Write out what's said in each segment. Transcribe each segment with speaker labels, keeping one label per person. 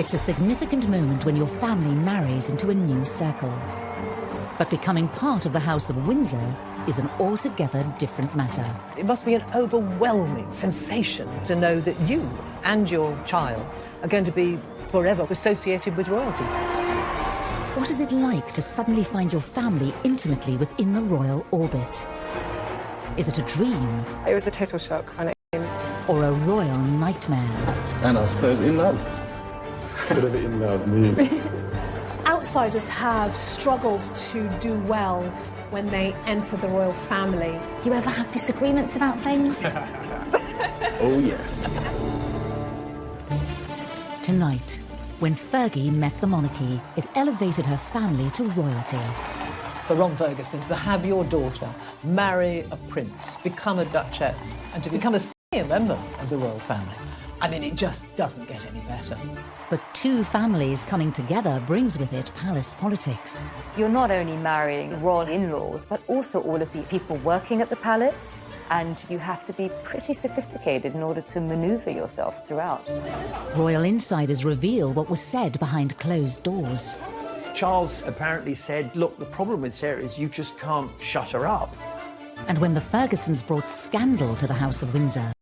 Speaker 1: It's a significant moment when your family marries into a new circle. But becoming part of the House of Windsor is an altogether different matter.
Speaker 2: It must be an overwhelming sensation to know that you and your child are going to be forever associated with royalty.
Speaker 1: What is it like to suddenly find your family intimately within the royal orbit? Is it a dream?
Speaker 3: It was a total shock when it came.
Speaker 1: Or a royal nightmare?
Speaker 4: And I suppose in love.
Speaker 5: Bit of in love, me.
Speaker 6: Outsiders have struggled to do well when they enter the royal family.
Speaker 7: Do you ever have disagreements about things?
Speaker 4: Oh, yes.
Speaker 1: Tonight, when Fergie met the monarchy, it elevated her family to royalty.
Speaker 2: For Ron Ferguson, to have your daughter marry a prince, become a duchess, and to become a senior member of the royal family, I mean, it just doesn't get any better.
Speaker 1: But two families coming together brings with it palace politics.
Speaker 8: You're not only marrying royal in-laws, but also all of the people working at the palace, and you have to be pretty sophisticated in order to maneuver yourself throughout.
Speaker 1: Royal insiders reveal what was said behind closed doors.
Speaker 9: Charles apparently said, look, the problem with Sarah is you just can't shut her up.
Speaker 1: And when the Fergusons brought scandal to the House of Windsor,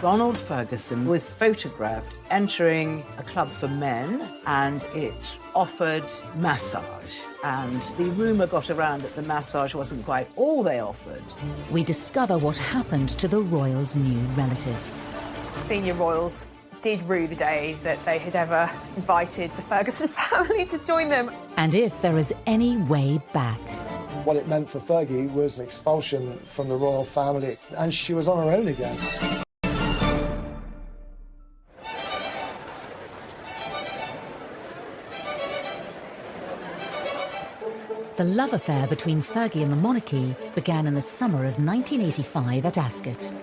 Speaker 10: Ronald Ferguson was photographed entering a club for men, and it offered massage. And the rumour got around that the massage wasn't quite all they offered.
Speaker 1: we discover what happened to the royals' new relatives.
Speaker 3: Senior royals did rue the day that they had ever invited the Ferguson family to join them.
Speaker 1: And if there is any way back.
Speaker 11: What it meant for Fergie was expulsion from the royal family, and she was on her own again.
Speaker 1: The love affair between Fergie and the monarchy began in the summer of 1985 at Ascot.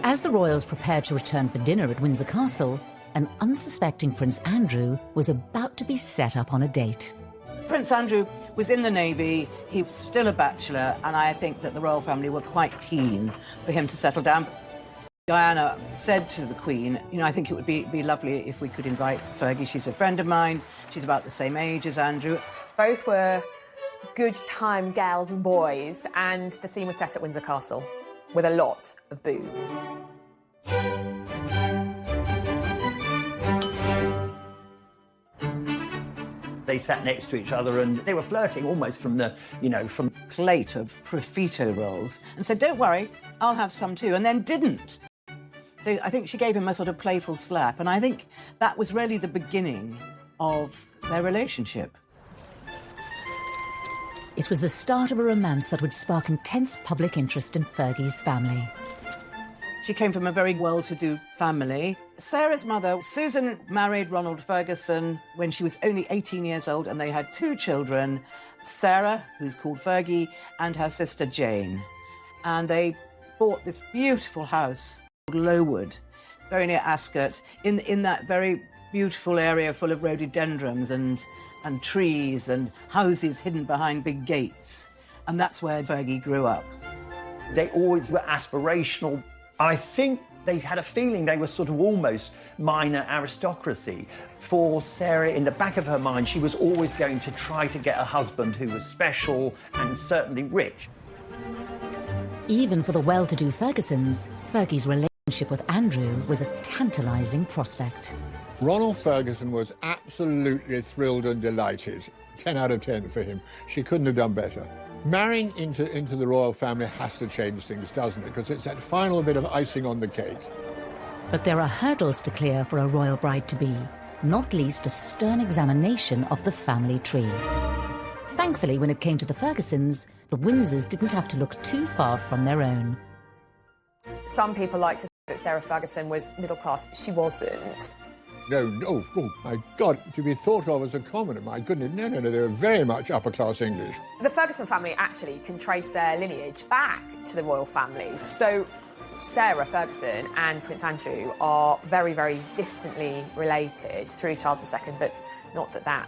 Speaker 1: As the royals prepared to return for dinner at Windsor Castle, an unsuspecting Prince Andrew was about to be set up on a date.
Speaker 10: Prince Andrew was in the Navy, he was still a bachelor, and I think that the royal family were quite keen for him to settle down. Diana said to the Queen, you know, I think it would be lovely if we could invite Fergie. She's a friend of mine, she's about the same age as Andrew.
Speaker 3: Both were good time gals and boys, and the scene was set at Windsor Castle with a lot of booze.
Speaker 9: They sat next to each other and they were flirting almost from the, you know, from
Speaker 10: Plate of profiterole rolls and said, don't worry, I'll have some too, and then didn't. So I think she gave him a sort of playful slap, and I think that was really the beginning of their relationship.
Speaker 1: It was the start of a romance that would spark intense public interest in Fergie's family.
Speaker 10: She came from a very well-to-do family. Sarah's mother, Susan, married Ronald Ferguson when she was only 18 years old, and they had two children, Sarah, who's called Fergie, and her sister Jane. And they bought this beautiful house called Lowood, very near Ascot, in that very beautiful area full of rhododendrons and trees and houses hidden behind big gates. And that's where Fergie grew up.
Speaker 9: they always were aspirational. I think they had a feeling they were sort of almost minor aristocracy. For Sarah, in the back of her mind, she was always going to try to get a husband who was special and certainly rich.
Speaker 1: Even for the well-to-do Fergusons, Fergie's relationship with Andrew was a tantalising prospect.
Speaker 12: Ronald Ferguson was absolutely thrilled and delighted. 10 out of 10 for him. She couldn't have done better. Marrying into the royal family has to change things, doesn't it? Because it's that final bit of icing on the cake.
Speaker 1: But there are hurdles to clear for a royal bride-to-be, not least a stern examination of the family tree. Thankfully, when it came to the Fergusons, the Windsors didn't have to look too far from their own.
Speaker 3: Some people like to say that Sarah Ferguson was middle class, but she wasn't.
Speaker 12: No, oh, my God, to be thought of as a commoner, my goodness, no, they were very much upper-class English.
Speaker 3: The Ferguson family actually can trace their lineage back to the royal family. So Sarah Ferguson and Prince Andrew are very, very distantly related through Charles II, but not that that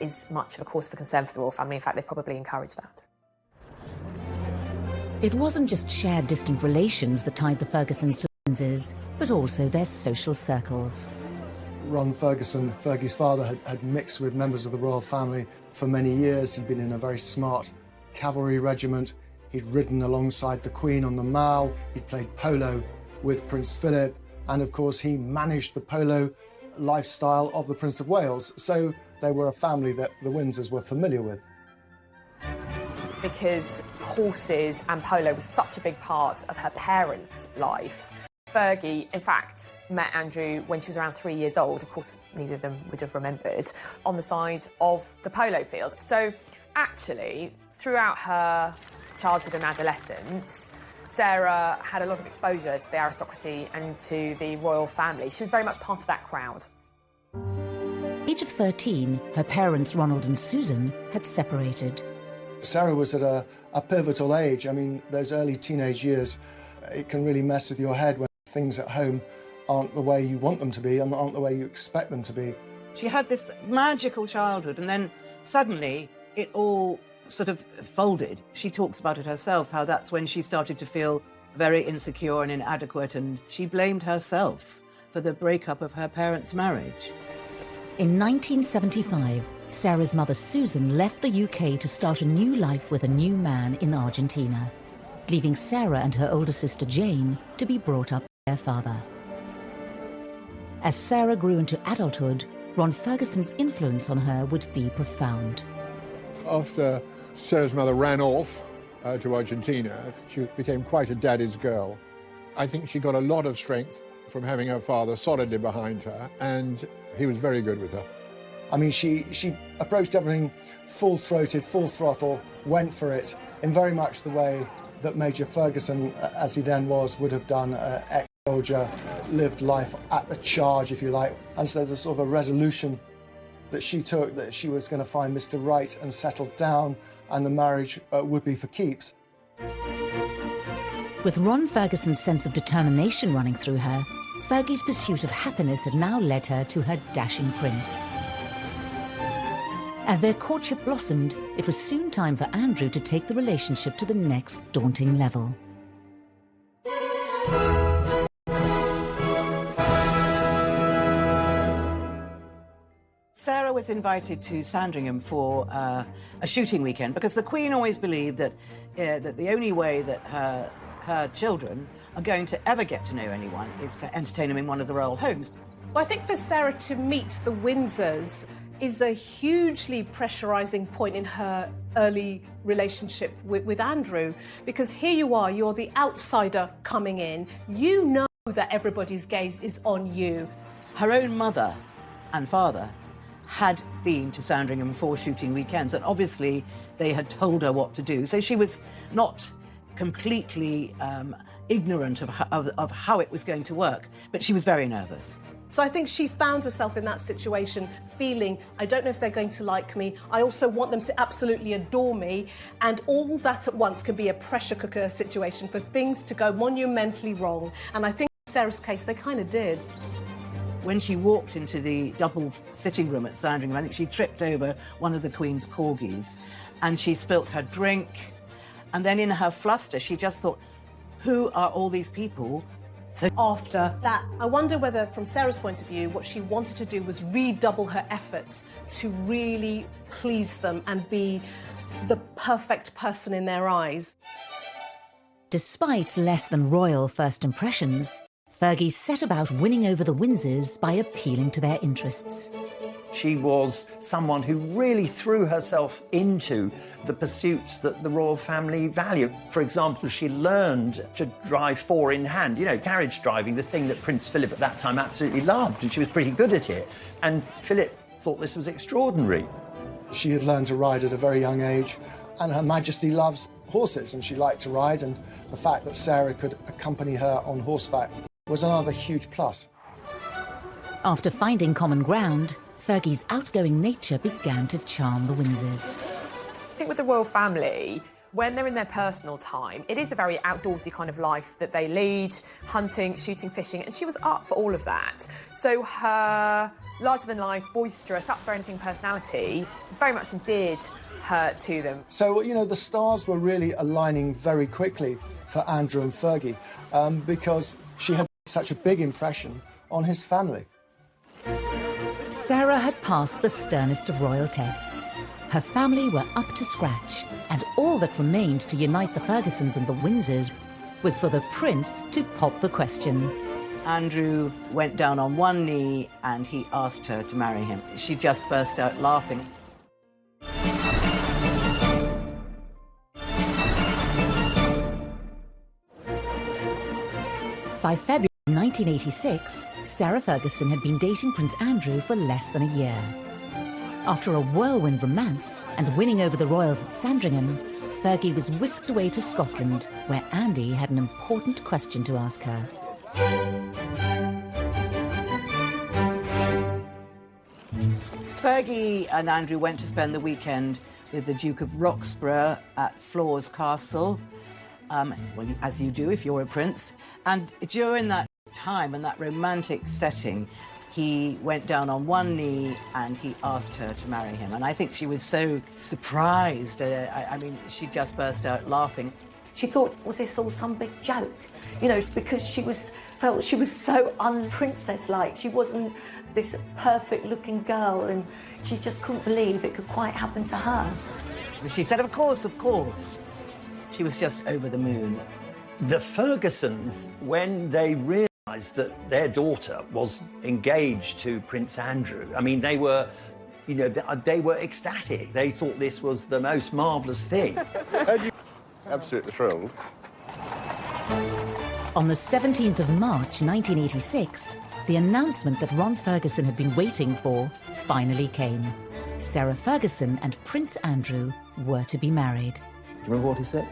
Speaker 3: is much of a cause for concern for the royal family. In fact, they probably encourage that.
Speaker 1: It wasn't just shared distant relations that tied the Fergusons to the Windsors, but also their social circles.
Speaker 11: Ron Ferguson, Fergie's father, had mixed with members of the royal family for many years. He'd been in a very smart cavalry regiment. He'd ridden alongside the Queen on the Mall. He'd played polo with Prince Philip. And of course, he managed the polo lifestyle of the Prince of Wales. So they were a family that the Windsors were familiar with.
Speaker 3: Because horses and polo was such a big part of her parents' life, Fergie, in fact, met Andrew when she was around 3 years old. Of course, neither of them would have remembered, on the side of the polo field. So actually, throughout her childhood and adolescence, Sarah had a lot of exposure to the aristocracy and to the royal family. She was very much part of that crowd.
Speaker 1: Age of 13, her parents, Ronald and Susan, had separated.
Speaker 11: Sarah was at a pivotal age. I mean, those early teenage years, it can really mess with your head when things at home aren't the way you want them to be and aren't the way you expect them to be.
Speaker 10: She had this magical childhood, and then suddenly it all sort of folded. She talks about it herself, how that's when she started to feel very insecure and inadequate, and she blamed herself for the breakup of her parents' marriage.
Speaker 1: In 1975, Sarah's mother Susan left the UK to start a new life with a new man in Argentina, leaving Sarah and her older sister Jane to be brought up by their father. As Sarah grew into adulthood, Ron Ferguson's influence on her would be profound.
Speaker 12: After Sarah's mother ran off to Argentina, she became quite a daddy's girl. I think she got a lot of strength from having her father solidly behind her, and he was very good with her.
Speaker 11: I mean, she approached everything full-throated, full throttle, went for it, in very much the way that Major Ferguson, as he then was, would have done. Ex-soldier, lived life at the charge, if you like. And so there's sort of a resolution that she took, that she was going to find Mr. Right and settle down, and the marriage would be for keeps.
Speaker 1: With Ron Ferguson's sense of determination running through her, Fergie's pursuit of happiness had now led her to her dashing prince. As their courtship blossomed, it was soon time for Andrew to take the relationship to the next daunting level.
Speaker 10: Sarah was invited to Sandringham for a shooting weekend because the Queen always believed that the only way that her children are going to ever get to know anyone is to entertain them in one of the royal homes.
Speaker 6: Well, I think for Sarah to meet the Windsors is a hugely pressurising point in her early relationship with Andrew, because here you are, you're the outsider coming in. You know that everybody's gaze is on you.
Speaker 10: Her own mother and father had been to Sandringham for shooting weekends, and obviously they had told her what to do. So she was not completely ignorant of how it was going to work, but she was very nervous.
Speaker 6: So I think she found herself in that situation feeling, I don't know if they're going to like me, I also want them to absolutely adore me, and all that at once can be a pressure cooker situation for things to go monumentally wrong. And I think in Sarah's case, they kind of did.
Speaker 10: When she walked into the double sitting room at Sandringham, I think she tripped over one of the Queen's corgis and she spilt her drink. And then in her fluster, she just thought, who are all these people?
Speaker 6: So after that, I wonder whether, from Sarah's point of view, what she wanted to do was redouble her efforts to really please them and be the perfect person in their eyes.
Speaker 1: Despite less than royal first impressions, Fergie set about winning over the Windsors by appealing to their interests.
Speaker 9: She was someone who really threw herself into the pursuits that the royal family value. For example, she learned to drive four in hand, you know, carriage driving, the thing that Prince Philip at that time absolutely loved, and she was pretty good at it. And Philip thought this was extraordinary.
Speaker 11: She had learned to ride at a very young age, and Her Majesty loves horses, and she liked to ride, and the fact that Sarah could accompany her on horseback was another huge plus.
Speaker 1: After finding common ground, Fergie's outgoing nature began to charm the Windsors.
Speaker 3: I think with the royal family, when they're in their personal time, it is a very outdoorsy kind of life that they lead, hunting, shooting, fishing, and she was up for all of that. So her larger-than-life, boisterous, up-for-anything personality very much endeared her to them.
Speaker 11: So, you know, the stars were really aligning very quickly for Andrew and Fergie because she had such a big impression on his family.
Speaker 1: Sarah had passed the sternest of royal tests. Her family were up to scratch, and all that remained to unite the Fergusons and the Windsors was for the prince to pop the question.
Speaker 10: Andrew went down on one knee and he asked her to marry him. She just burst out laughing.
Speaker 1: By February 1986, Sarah Ferguson had been dating Prince Andrew for less than a year. After a whirlwind romance and winning over the royals at Sandringham, Fergie was whisked away to Scotland, where Andy had an important question to ask her.
Speaker 10: Fergie and Andrew went to spend the weekend with the Duke of Roxburgh at Floors Castle, well, as you do if you're a prince. And during that time and that romantic setting, he went down on one knee and he asked her to marry him. And I think she was so surprised. I mean, she just burst out laughing.
Speaker 13: She thought, was this all some big joke? You know, because she felt she was so un-princess-like. She wasn't this perfect-looking girl, and she just couldn't believe it could quite happen to her.
Speaker 10: She said, of course, of course. She was just over the moon.
Speaker 9: The Fergusons, when they realised that their daughter was engaged to Prince Andrew, I mean, they were, you know, they were ecstatic. They thought this was the most marvellous thing.
Speaker 5: Absolutely thrilled.
Speaker 1: On the 17th of March 1986, the announcement that Ron Ferguson had been waiting for finally came. Sarah Ferguson and Prince Andrew were to be married.
Speaker 2: Do you remember what he said?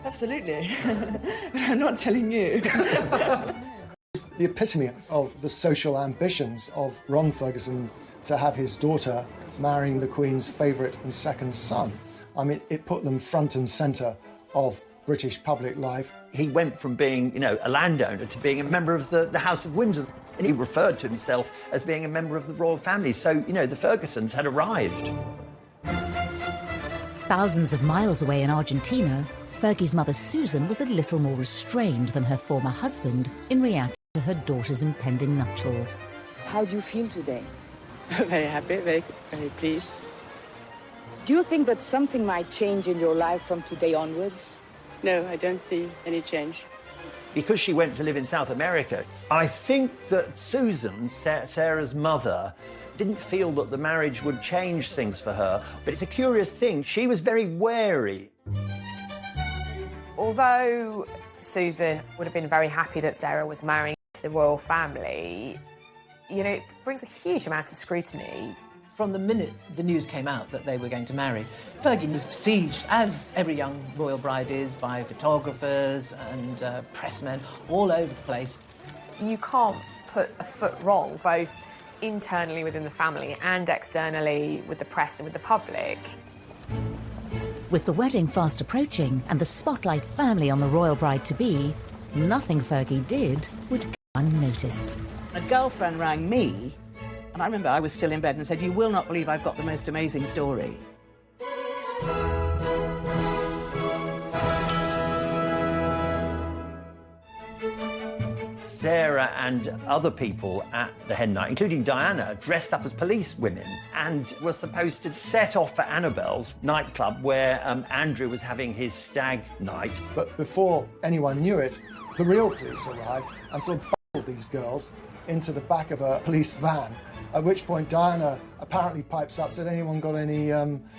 Speaker 14: Absolutely. But I'm not telling you.
Speaker 11: It's the epitome of the social ambitions of Ron Ferguson to have his daughter marrying the Queen's favourite and second son. I mean, it put them front and centre of British public life.
Speaker 9: He went from being, you know, a landowner to being a member of the House of Windsor. And he referred to himself as being a member of the royal family. So, you know, the Fergusons had arrived.
Speaker 1: Thousands of miles away in Argentina, Fergie's mother Susan was a little more restrained than her former husband in reaction to her daughter's impending nuptials.
Speaker 15: How do you feel today?
Speaker 14: Very happy, very pleased.
Speaker 15: Do you think that something might change in your life from today onwards?
Speaker 14: No, I don't see any change.
Speaker 9: Because she went to live in South America, I think that Susan, Sarah's mother, didn't feel that the marriage would change things for her. But it's a curious thing. She was very wary.
Speaker 3: Although Susan would have been very happy that Sarah was marrying to the royal family, you know, it brings a huge amount of scrutiny.
Speaker 2: From the minute the news came out that they were going to marry, Fergie was besieged, as every young royal bride is, by photographers and pressmen all over the place.
Speaker 3: You can't put a foot wrong, both internally within the family and externally with the press and with the public.
Speaker 1: With the wedding fast approaching and the spotlight firmly on the royal bride-to-be, nothing Fergie did would go unnoticed.
Speaker 10: A girlfriend rang me, and I remember I was still in bed and said, "You will not believe I've got the most amazing story."
Speaker 9: Sarah and other people at the hen night, including Diana, dressed up as police women and were supposed to set off for Annabelle's nightclub where Andrew was having his stag night.
Speaker 11: But before anyone knew it, the real police arrived and sort of bundled these girls into the back of a police van, at which point Diana apparently pipes up, said, "Anyone got any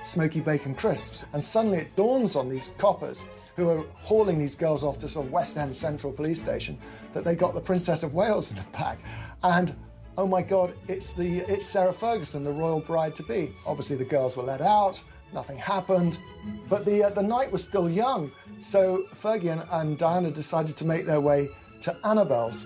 Speaker 11: smoky bacon crisps?" And suddenly it dawns on these coppers who are hauling these girls off to sort of West End Central Police Station that they got the Princess of Wales in the back. And, oh my God, it's Sarah Ferguson, the royal bride-to-be. Obviously the girls were let out, nothing happened, but the night was still young. So Fergie and Diana decided to make their way to Annabelle's.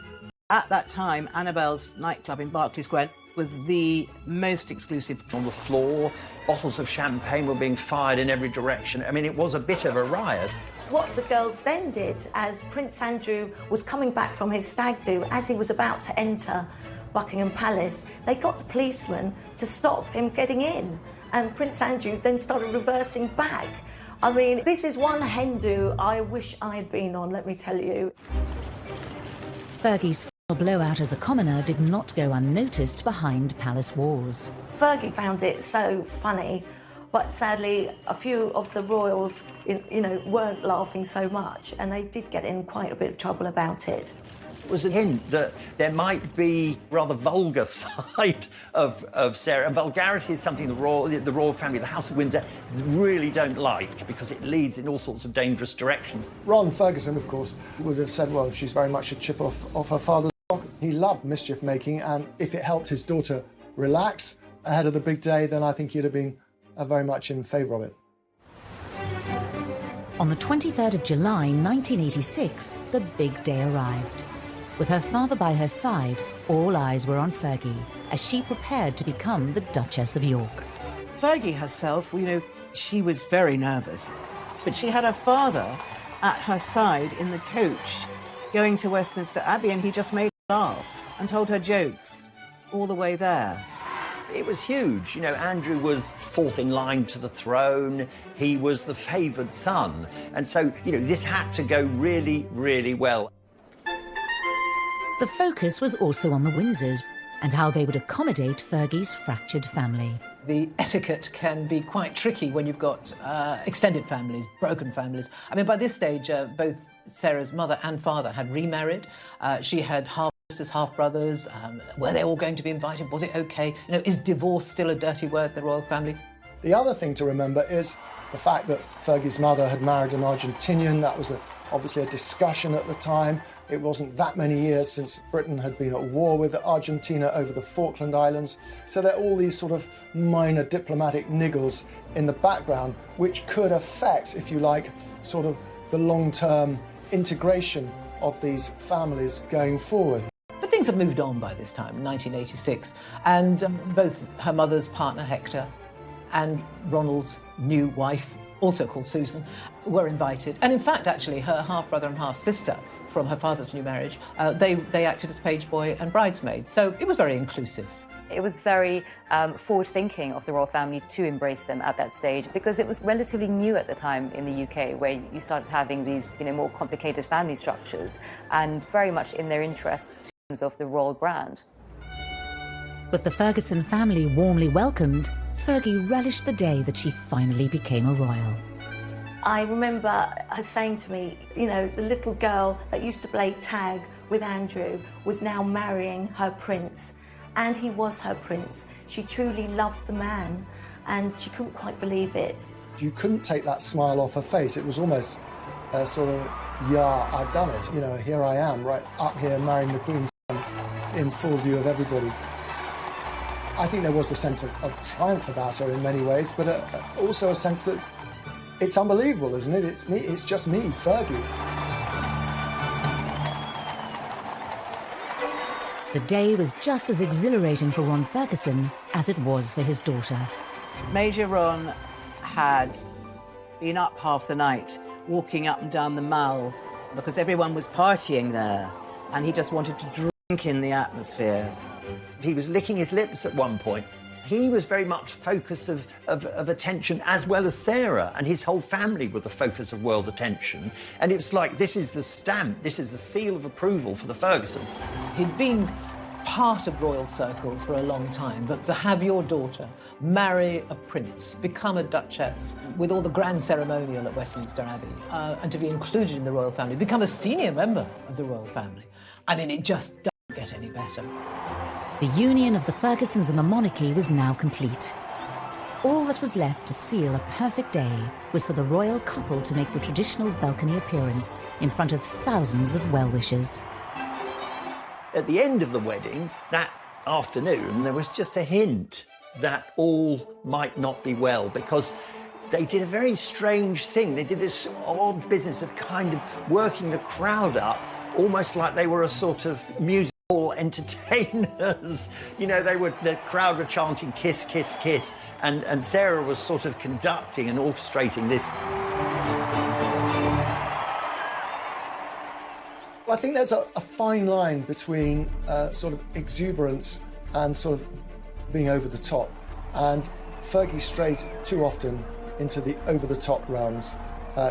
Speaker 10: At that time, Annabelle's nightclub in Berkeley Square was the most exclusive.
Speaker 9: On the floor, bottles of champagne were being fired in every direction. I mean, it was a bit of a riot.
Speaker 13: What the girls then did, as Prince Andrew was coming back from his stag do, as he was about to enter Buckingham Palace, they got the policeman to stop him getting in. And Prince Andrew then started reversing back. I mean, this is one hen do I wish I had been on, let me tell you.
Speaker 1: Fergie's A blowout as a commoner did not go unnoticed behind palace walls.
Speaker 13: Fergie found it so funny, but sadly a few of the royals, weren't laughing so much, and they did get in quite a bit of trouble about it.
Speaker 9: It was a hint that there might be rather vulgar side of Sarah, and vulgarity is something the royal family, the House of Windsor, really don't like because it leads in all sorts of dangerous directions.
Speaker 11: Ron Ferguson, of course, would have said, well, she's very much a chip off her father's block. He loved mischief making, and if it helped his daughter relax ahead of the big day, then I think he'd have been very much in favour of it.
Speaker 1: On the 23rd of July 1986, the big day arrived. With her father by her side, all eyes were on Fergie as she prepared to become the Duchess of York.
Speaker 10: Fergie herself, she was very nervous, but she had her father at her side in the coach going to Westminster Abbey, and he just made her laugh and told her jokes all the way there.
Speaker 9: It was huge. Andrew was fourth in line to the throne. He was the favoured son. And so, this had to go really, really well.
Speaker 1: The focus was also on the Windsors and how they would accommodate Fergie's fractured family.
Speaker 2: The etiquette can be quite tricky when you've got extended families, broken families. I mean, by this stage, both Sarah's mother and father had remarried. She had half-sisters, half-brothers. Were they all going to be invited? Was it okay? Is divorce still a dirty word in the royal family?
Speaker 11: The other thing to remember is the fact that Fergie's mother had married an Argentinian. That was obviously a discussion at the time. It wasn't that many years since Britain had been at war with Argentina over the Falkland Islands. So there are all these sort of minor diplomatic niggles in the background which could affect, if you like, sort of the long-term integration of these families going forward.
Speaker 2: But things have moved on by this time, 1986, and both her mother's partner, Hector, and Ronald's new wife, also called Susan, were invited. And in fact, actually, her half-brother and half-sister from her father's new marriage, they acted as page boy and bridesmaid. So it was very inclusive.
Speaker 8: It was very forward-thinking of the royal family to embrace them at that stage, because it was relatively new at the time in the UK, where you started having these more complicated family structures, and very much in their interest in terms of the royal brand.
Speaker 1: With the Ferguson family warmly welcomed, Fergie relished the day that she finally became a royal.
Speaker 13: I remember her saying to me, the little girl that used to play tag with Andrew was now marrying her prince. And he was her prince. She truly loved the man, and she couldn't quite believe it.
Speaker 11: You couldn't take that smile off her face. It was almost a sort of, yeah, I've done it. Here I am, right up here marrying the Queen's son in full view of everybody. I think there was a sense of triumph about her in many ways, but also a sense that it's unbelievable, isn't it? It's me. It's just me, Fergie.
Speaker 1: The day was just as exhilarating for Ron Ferguson as it was for his daughter.
Speaker 10: Major Ron had been up half the night, walking up and down the Mall, because everyone was partying there, and he just wanted to drink in the atmosphere.
Speaker 9: He was licking his lips at one point. He was very much focus of attention, as well as Sarah, and his whole family were the focus of world attention. And it was like, this is the stamp, this is the seal of approval for the Fergusons.
Speaker 2: He'd been part of royal circles for a long time, but to have your daughter marry a prince, become a duchess, with all the grand ceremonial at Westminster Abbey, and to be included in the royal family, become a senior member of the royal family, I mean, it just doesn't get any better.
Speaker 1: The union of the Fergusons and the monarchy was now complete. All that was left to seal a perfect day was for the royal couple to make the traditional balcony appearance in front of thousands of well-wishers.
Speaker 9: At the end of the wedding, that afternoon, there was just a hint that all might not be well, because they did a very strange thing. They did this odd business of kind of working the crowd up, almost like they were a sort of musical entertainers. The crowd were chanting kiss, kiss, kiss, and Sarah was sort of conducting and orchestrating this.
Speaker 11: Well, I think there's a fine line between sort of exuberance and sort of being over the top. And Fergie strayed too often into the over-the-top realms.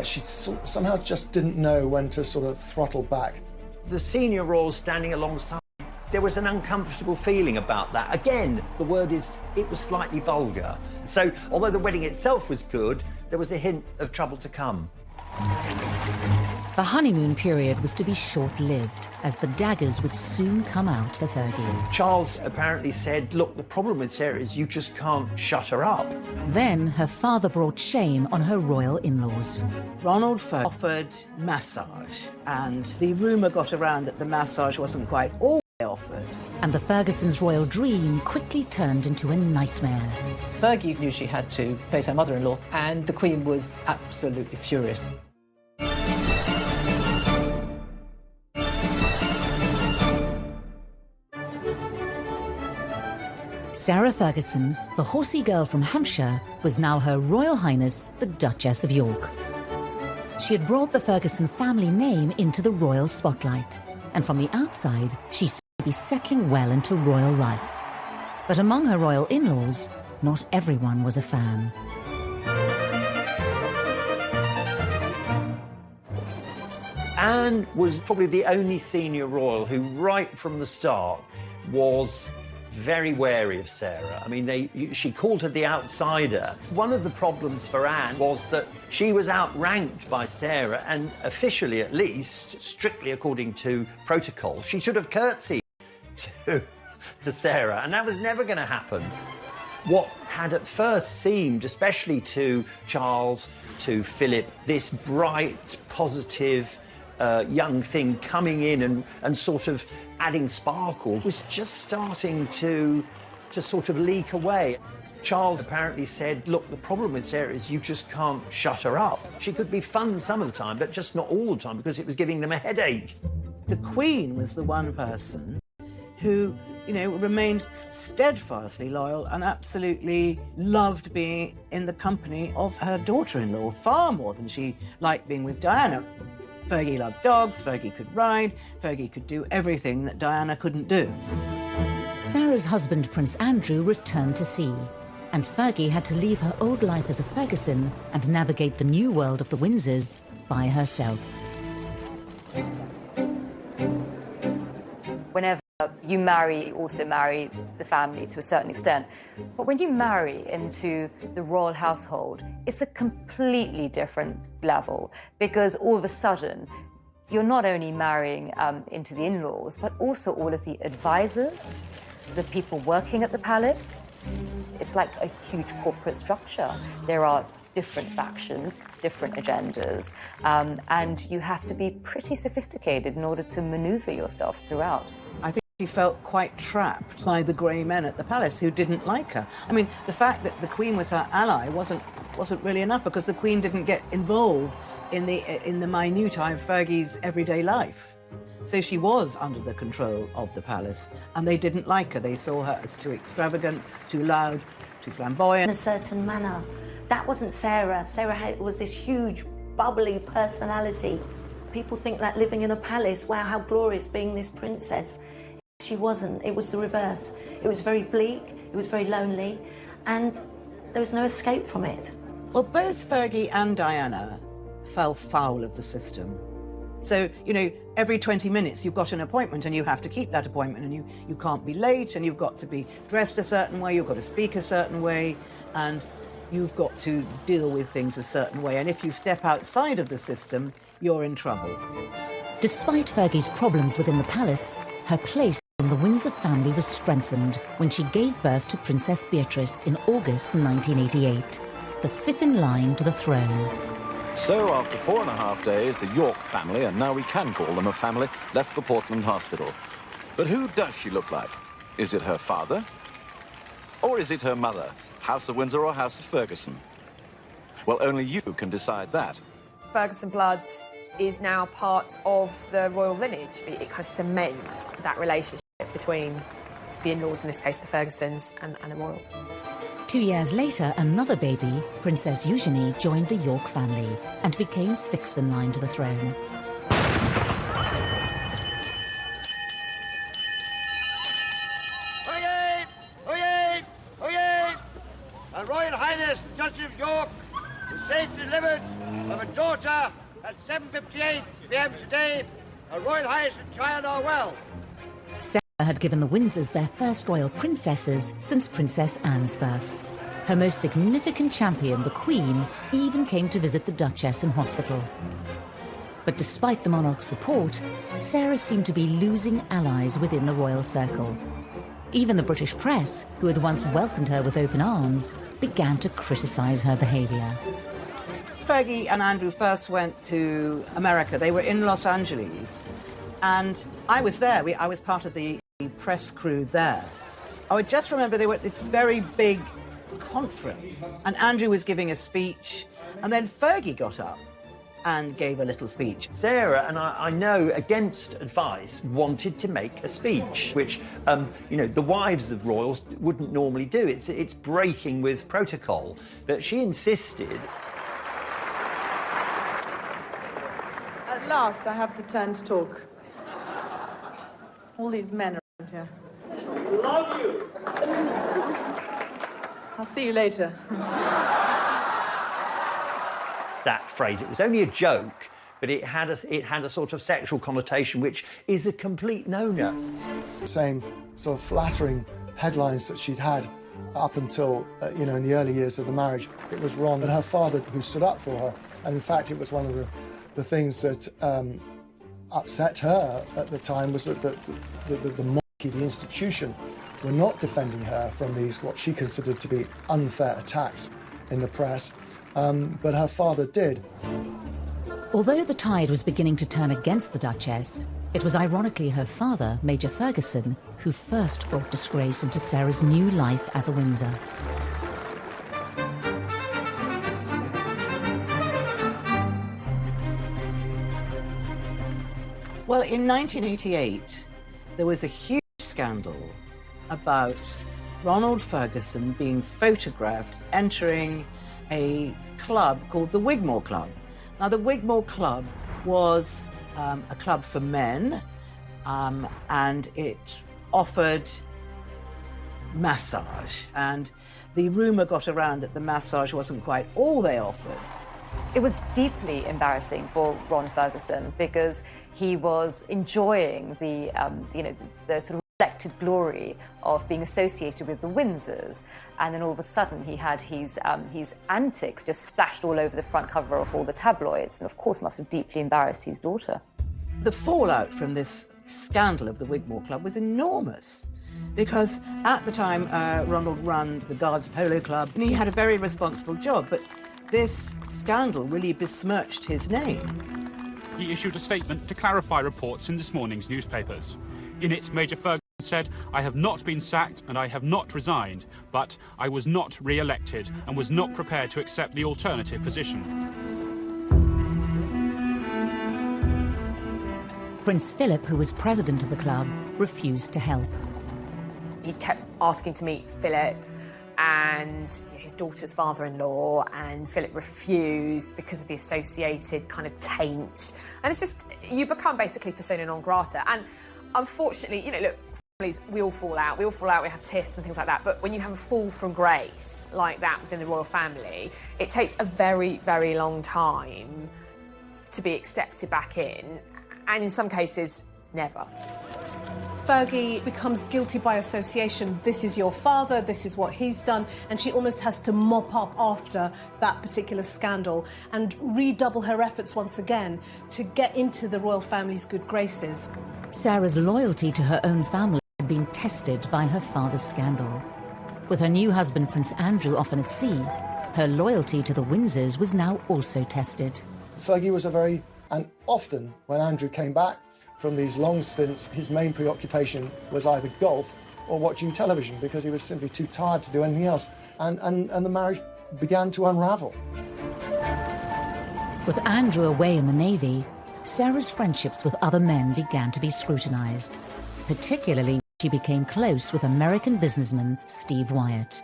Speaker 11: She somehow just didn't know when to sort of throttle back.
Speaker 9: The senior royals standing alongside There was an uncomfortable feeling about that. Again, the word is, it was slightly vulgar. So, although the wedding itself was good, there was a hint of trouble to come.
Speaker 1: The honeymoon period was to be short-lived, as the daggers would soon come out for Fergie.
Speaker 9: Charles apparently said, look, the problem with Sarah is you just can't shut her up.
Speaker 1: Then her father brought shame on her royal in-laws.
Speaker 10: Ronald Fergie offered massage, and the rumour got around that the massage wasn't quite all they offered.
Speaker 1: And the Fergusons' royal dream quickly turned into a nightmare.
Speaker 2: Fergie knew she had to face her mother-in-law, and the Queen was absolutely furious.
Speaker 1: Sarah Ferguson, the horsey girl from Hampshire, was now Her Royal Highness the Duchess of York. She had brought the Ferguson family name into the royal spotlight, and from the outside, she seemed to be settling well into royal life. But among her royal in-laws, not everyone was a fan.
Speaker 9: Anne was probably the only senior royal who, right from the start, was very wary of Sarah. I mean, she called her the outsider. One of the problems for Anne was that she was outranked by Sarah, and officially at least, strictly according to protocol, she should have curtsied to Sarah, and that was never going to happen. What had at first seemed, especially to Charles, to Philip, this bright, positive young thing coming in and sort of adding sparkle was just starting to sort of leak away. Charles apparently said, look, the problem with Sarah is you just can't shut her up. She could be fun some of the time, but just not all the time, because it was giving them a headache.
Speaker 10: The Queen was the one person who, you know, remained steadfastly loyal and absolutely loved being in the company of her daughter-in-law, far more than she liked being with Diana. Fergie loved dogs, Fergie could ride, Fergie could do everything that Diana couldn't do.
Speaker 1: Sarah's husband, Prince Andrew, returned to sea, and Fergie had to leave her old life as a Ferguson and navigate the new world of the Windsors by herself.
Speaker 8: Whenever you marry, you also marry the family to a certain extent. But when you marry into the royal household, it's a completely different level, because all of a sudden, you're not only marrying into the in-laws, but also all of the advisors, the people working at the palace. It's like a huge corporate structure. There are different factions, different agendas, and you have to be pretty sophisticated in order to maneuver yourself throughout.
Speaker 10: I think she felt quite trapped by the grey men at the palace who didn't like her. I mean, the fact that the Queen was her ally wasn't really enough, because the Queen didn't get involved in the minutiae of Fergie's everyday life. So she was under the control of the palace, and they didn't like her. They saw her as too extravagant, too loud, too flamboyant.
Speaker 13: In a certain manner. That wasn't Sarah. Sarah was this huge, bubbly personality. People think that living in a palace, wow, how glorious being this princess. She wasn't. It was the reverse. It was very bleak, it was very lonely, and there was no escape from it.
Speaker 10: Well, both Fergie and Diana fell foul of the system. So, you know, every 20 minutes you've got an appointment and you have to keep that appointment, and you can't be late, and you've got to be dressed a certain way, you've got to speak a certain way, and you've got to deal with things a certain way. And if you step outside of the system, you're in trouble.
Speaker 1: Despite Fergie's problems within the palace, her place in the Windsor family was strengthened when she gave birth to Princess Beatrice in August 1988, the fifth in line to the throne.
Speaker 16: So, after 4.5 days, the York family, and now we can call them a family, left the Portland hospital. But who does she look like? Is it her father? Or is it her mother? House of Windsor or House of Ferguson? Well, only you can decide that.
Speaker 3: Ferguson blood is now part of the royal lineage. It kind of cements that relationship between the in-laws, in this case the Fergusons, and the royals.
Speaker 1: 2 years later, another baby, Princess Eugenie, joined the York family and became sixth in line to the throne.
Speaker 17: Oyez! Oyez! Oyez! Her Royal Highness the Duchess of York was safely delivered of a daughter at 7:58 p.m. today. Her Royal Highness and child are well.
Speaker 1: Sarah had given the Windsors their first royal princesses since Princess Anne's birth. Her most significant champion, the Queen, even came to visit the Duchess in hospital. But despite the monarch's support, Sarah seemed to be losing allies within the royal circle. Even the British press, who had once welcomed her with open arms, began to criticise her behaviour.
Speaker 10: Fergie and Andrew first went to America. They were in Los Angeles, and I was there. I was part of the press crew there. I would just remember they were at this very big conference, and Andrew was giving a speech, and then Fergie got up and gave a little speech.
Speaker 9: Sarah, and I know against advice, wanted to make a speech, which, the wives of royals wouldn't normally do. It's breaking with protocol. But she insisted.
Speaker 14: At last, I have the turn to talk. All these men around here.
Speaker 17: Love you.
Speaker 14: I'll see you later.
Speaker 9: That phrase, it was only a joke, but it had a sort of sexual connotation, which is a complete no-no.
Speaker 11: Same sort of flattering headlines that she'd had up until, in the early years of the marriage. It was Ron and her father who stood up for her, and in fact it was one of the things that upset her at the time was that the monarchy, the institution, were not defending her from these, what she considered to be unfair attacks in the press. But her father did.
Speaker 1: Although the tide was beginning to turn against the Duchess, it was ironically her father, Major Ferguson, who first brought disgrace into Sarah's new life as a Windsor.
Speaker 10: Well, in 1988, there was a huge scandal about Ronald Ferguson being photographed entering a club called the Wigmore Club. Now, the Wigmore Club was a club for men, and it offered massage. And the rumour got around that the massage wasn't quite all they offered.
Speaker 8: It was deeply embarrassing for Ron Ferguson because he was enjoying the sort of reflected glory of being associated with the Windsors, and then all of a sudden he had his antics just splashed all over the front cover of all the tabloids, and of course must have deeply embarrassed his daughter.
Speaker 10: The fallout from this scandal of the Wigmore Club was enormous, because at the time Ronald ran the Guards Polo Club, and he had a very responsible job, but this scandal really besmirched his name.
Speaker 18: He issued a statement to clarify reports in this morning's newspapers. In it, Major Ferguson said, "I have not been sacked and I have not resigned, but I was not re-elected and was not prepared to accept the alternative position."
Speaker 1: Prince Philip, who was president of the club, refused to help.
Speaker 3: He kept asking to meet Philip and his daughter's father-in-law, and Philip refused because of the associated kind of taint. And it's just, you become basically persona non grata. And unfortunately, look, families, we all fall out, we have tiffs and things like that, but when you have a fall from grace like that within the royal family, it takes a very, very long time to be accepted back in, and in some cases, never.
Speaker 6: Fergie becomes guilty by association. This is your father, this is what he's done, and she almost has to mop up after that particular scandal and redouble her efforts once again to get into the royal family's good graces.
Speaker 1: Sarah's loyalty to her own family had been tested by her father's scandal. With her new husband, Prince Andrew, often at sea, her loyalty to the Windsors was now also tested.
Speaker 11: Fergie was and often when Andrew came back from these long stints, his main preoccupation was either golf or watching television, because he was simply too tired to do anything else. And the marriage began to unravel.
Speaker 1: With Andrew away in the Navy, Sarah's friendships with other men began to be scrutinised. Particularly when she became close with American businessman Steve Wyatt.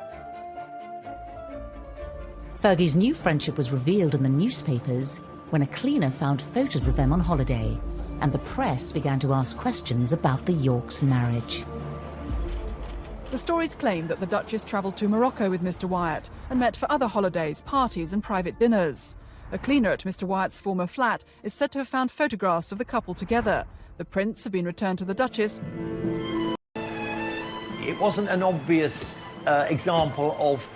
Speaker 1: Fergie's new friendship was revealed in the newspapers when a cleaner found photos of them on holiday, and the press began to ask questions about the Yorks' marriage.
Speaker 19: The stories claim that the Duchess travelled to Morocco with Mr. Wyatt and met for other holidays, parties and private dinners. A cleaner at Mr. Wyatt's former flat is said to have found photographs of the couple together. The prints have been returned to the Duchess.
Speaker 9: It wasn't an obvious example of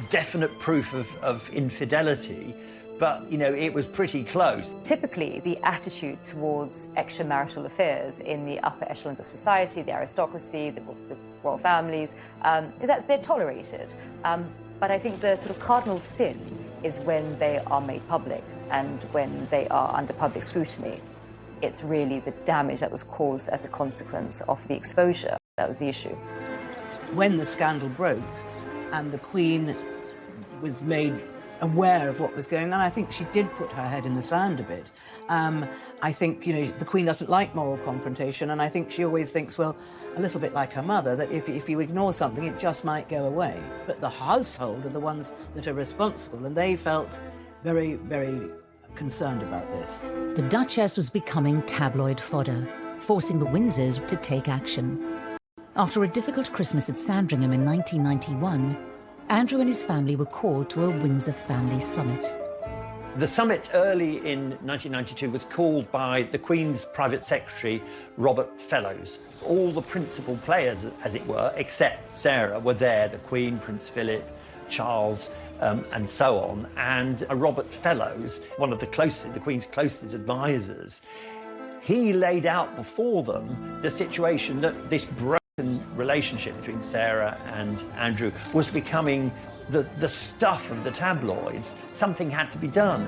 Speaker 9: definite proof of infidelity, but, you know, it was pretty close.
Speaker 8: Typically, the attitude towards extramarital affairs in the upper echelons of society, the aristocracy, the royal families, is that they're tolerated. But I think the sort of cardinal sin is when they are made public and when they are under public scrutiny. It's really the damage that was caused as a consequence of the exposure that was the issue.
Speaker 10: When the scandal broke and the Queen was made aware of what was going on, I think she did put her head in the sand a bit. I think, you know, the Queen doesn't like moral confrontation, and I think she always thinks, well, a little bit like her mother, that if you ignore something, it just might go away. But the household are the ones that are responsible, and they felt very, very concerned about this.
Speaker 1: The Duchess was becoming tabloid fodder, forcing the Windsors to take action. After a difficult Christmas at Sandringham in 1991, Andrew and his family were called to a Windsor family summit.
Speaker 9: The summit early in 1992 was called by the Queen's private secretary, Robert Fellows. All the principal players, as it were, except Sarah, were there: the Queen, Prince Philip, Charles, and so on. And Robert Fellows, one of the Queen's closest advisors, he laid out before them the situation that this broken relationship between Sarah and Andrew was becoming the stuff of the tabloids. Something had to be done.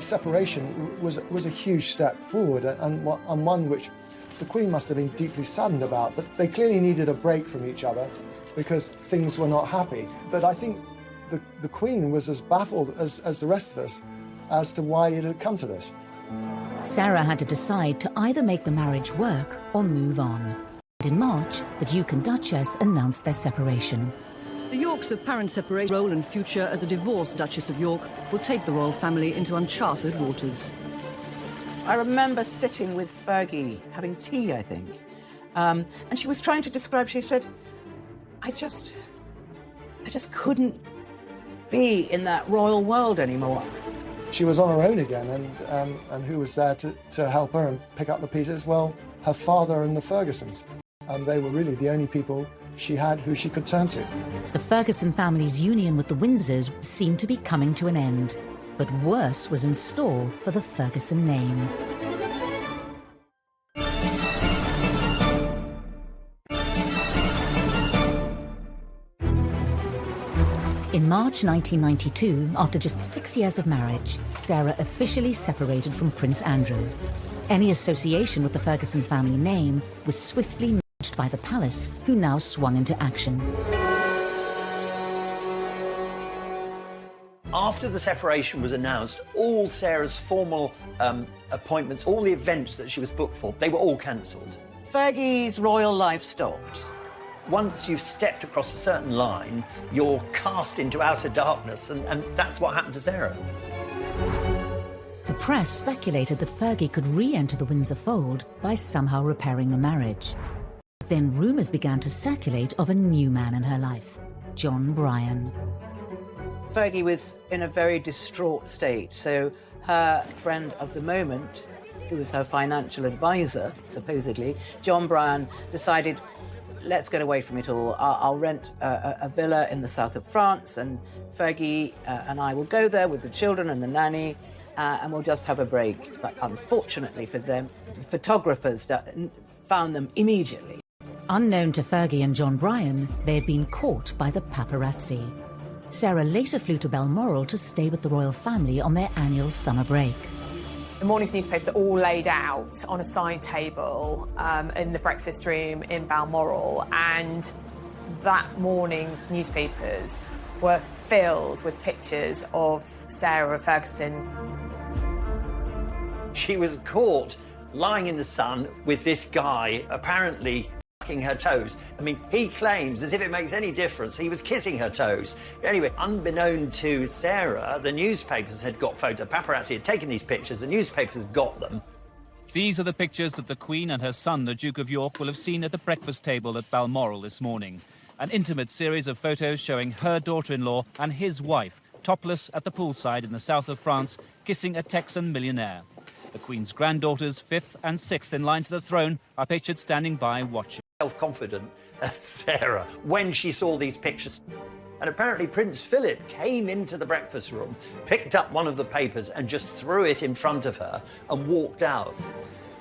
Speaker 11: Separation was a huge step forward, and one which the Queen must have been deeply saddened about, but they clearly needed a break from each other because things were not happy. But I think the Queen was as baffled as the rest of us as to why it had come to this.
Speaker 1: Sarah had to decide to either make the marriage work or move on. In March, the Duke and Duchess announced their separation.
Speaker 20: The Yorks' apparent separation role and future as a divorced Duchess of York will take the royal family into uncharted waters.
Speaker 10: I remember sitting with Fergie, having tea, I think, and she was trying to describe, she said, I just couldn't be in that royal world anymore.
Speaker 11: She was on her own again, and who was there to help her and pick up the pieces? Well, her father and the Fergusons. They were really the only people she had who she could turn to.
Speaker 1: The Ferguson family's union with the Windsors seemed to be coming to an end, but worse was in store for the Ferguson name. In March 1992, after just 6 years of marriage, Sarah officially separated from Prince Andrew. Any association with the Ferguson family name was swiftly nudged by the palace, who now swung into action.
Speaker 9: After the separation was announced, all Sarah's formal appointments, all the events that she was booked for, they were all cancelled.
Speaker 10: Fergie's royal life stopped.
Speaker 9: Once you've stepped across a certain line, you're cast into outer darkness, and that's what happened to Sarah.
Speaker 1: The press speculated that Fergie could re-enter the Windsor fold by somehow repairing the marriage. Then rumours began to circulate of a new man in her life, John Bryan.
Speaker 10: Fergie was in a very distraught state, so her friend of the moment, who was her financial advisor, supposedly, John Bryan, decided, let's get away from it all. I'll rent a villa in the south of France, and Fergie and I will go there with the children and the nanny, and we'll just have a break. But unfortunately for them, photographers found them immediately.
Speaker 1: Unknown to Fergie and John Bryan, they had been caught by the paparazzi. Sarah later flew to Balmoral to stay with the royal family on their annual summer break.
Speaker 3: The morning's newspapers are all laid out on a side table in the breakfast room in Balmoral, and that morning's newspapers were filled with pictures of Sarah Ferguson.
Speaker 9: She was caught lying in the sun with this guy, apparently sucking her toes. I mean, he claims, as if it makes any difference, he was kissing her toes. Anyway, unbeknown to Sarah, the newspapers had got photos. Paparazzi had taken these pictures, the newspapers got them.
Speaker 21: These are the pictures that the Queen and her son, the Duke of York, will have seen at the breakfast table at Balmoral this morning. An intimate series of photos showing her daughter-in-law and his wife, topless at the poolside in the south of France, kissing a Texan millionaire. The Queen's granddaughters, 5th and 6th in line to the throne, are pictured standing by watching.
Speaker 9: self-confident Sarah when she saw these pictures. And apparently Prince Philip came into the breakfast room, picked up one of the papers and just threw it in front of her and walked out.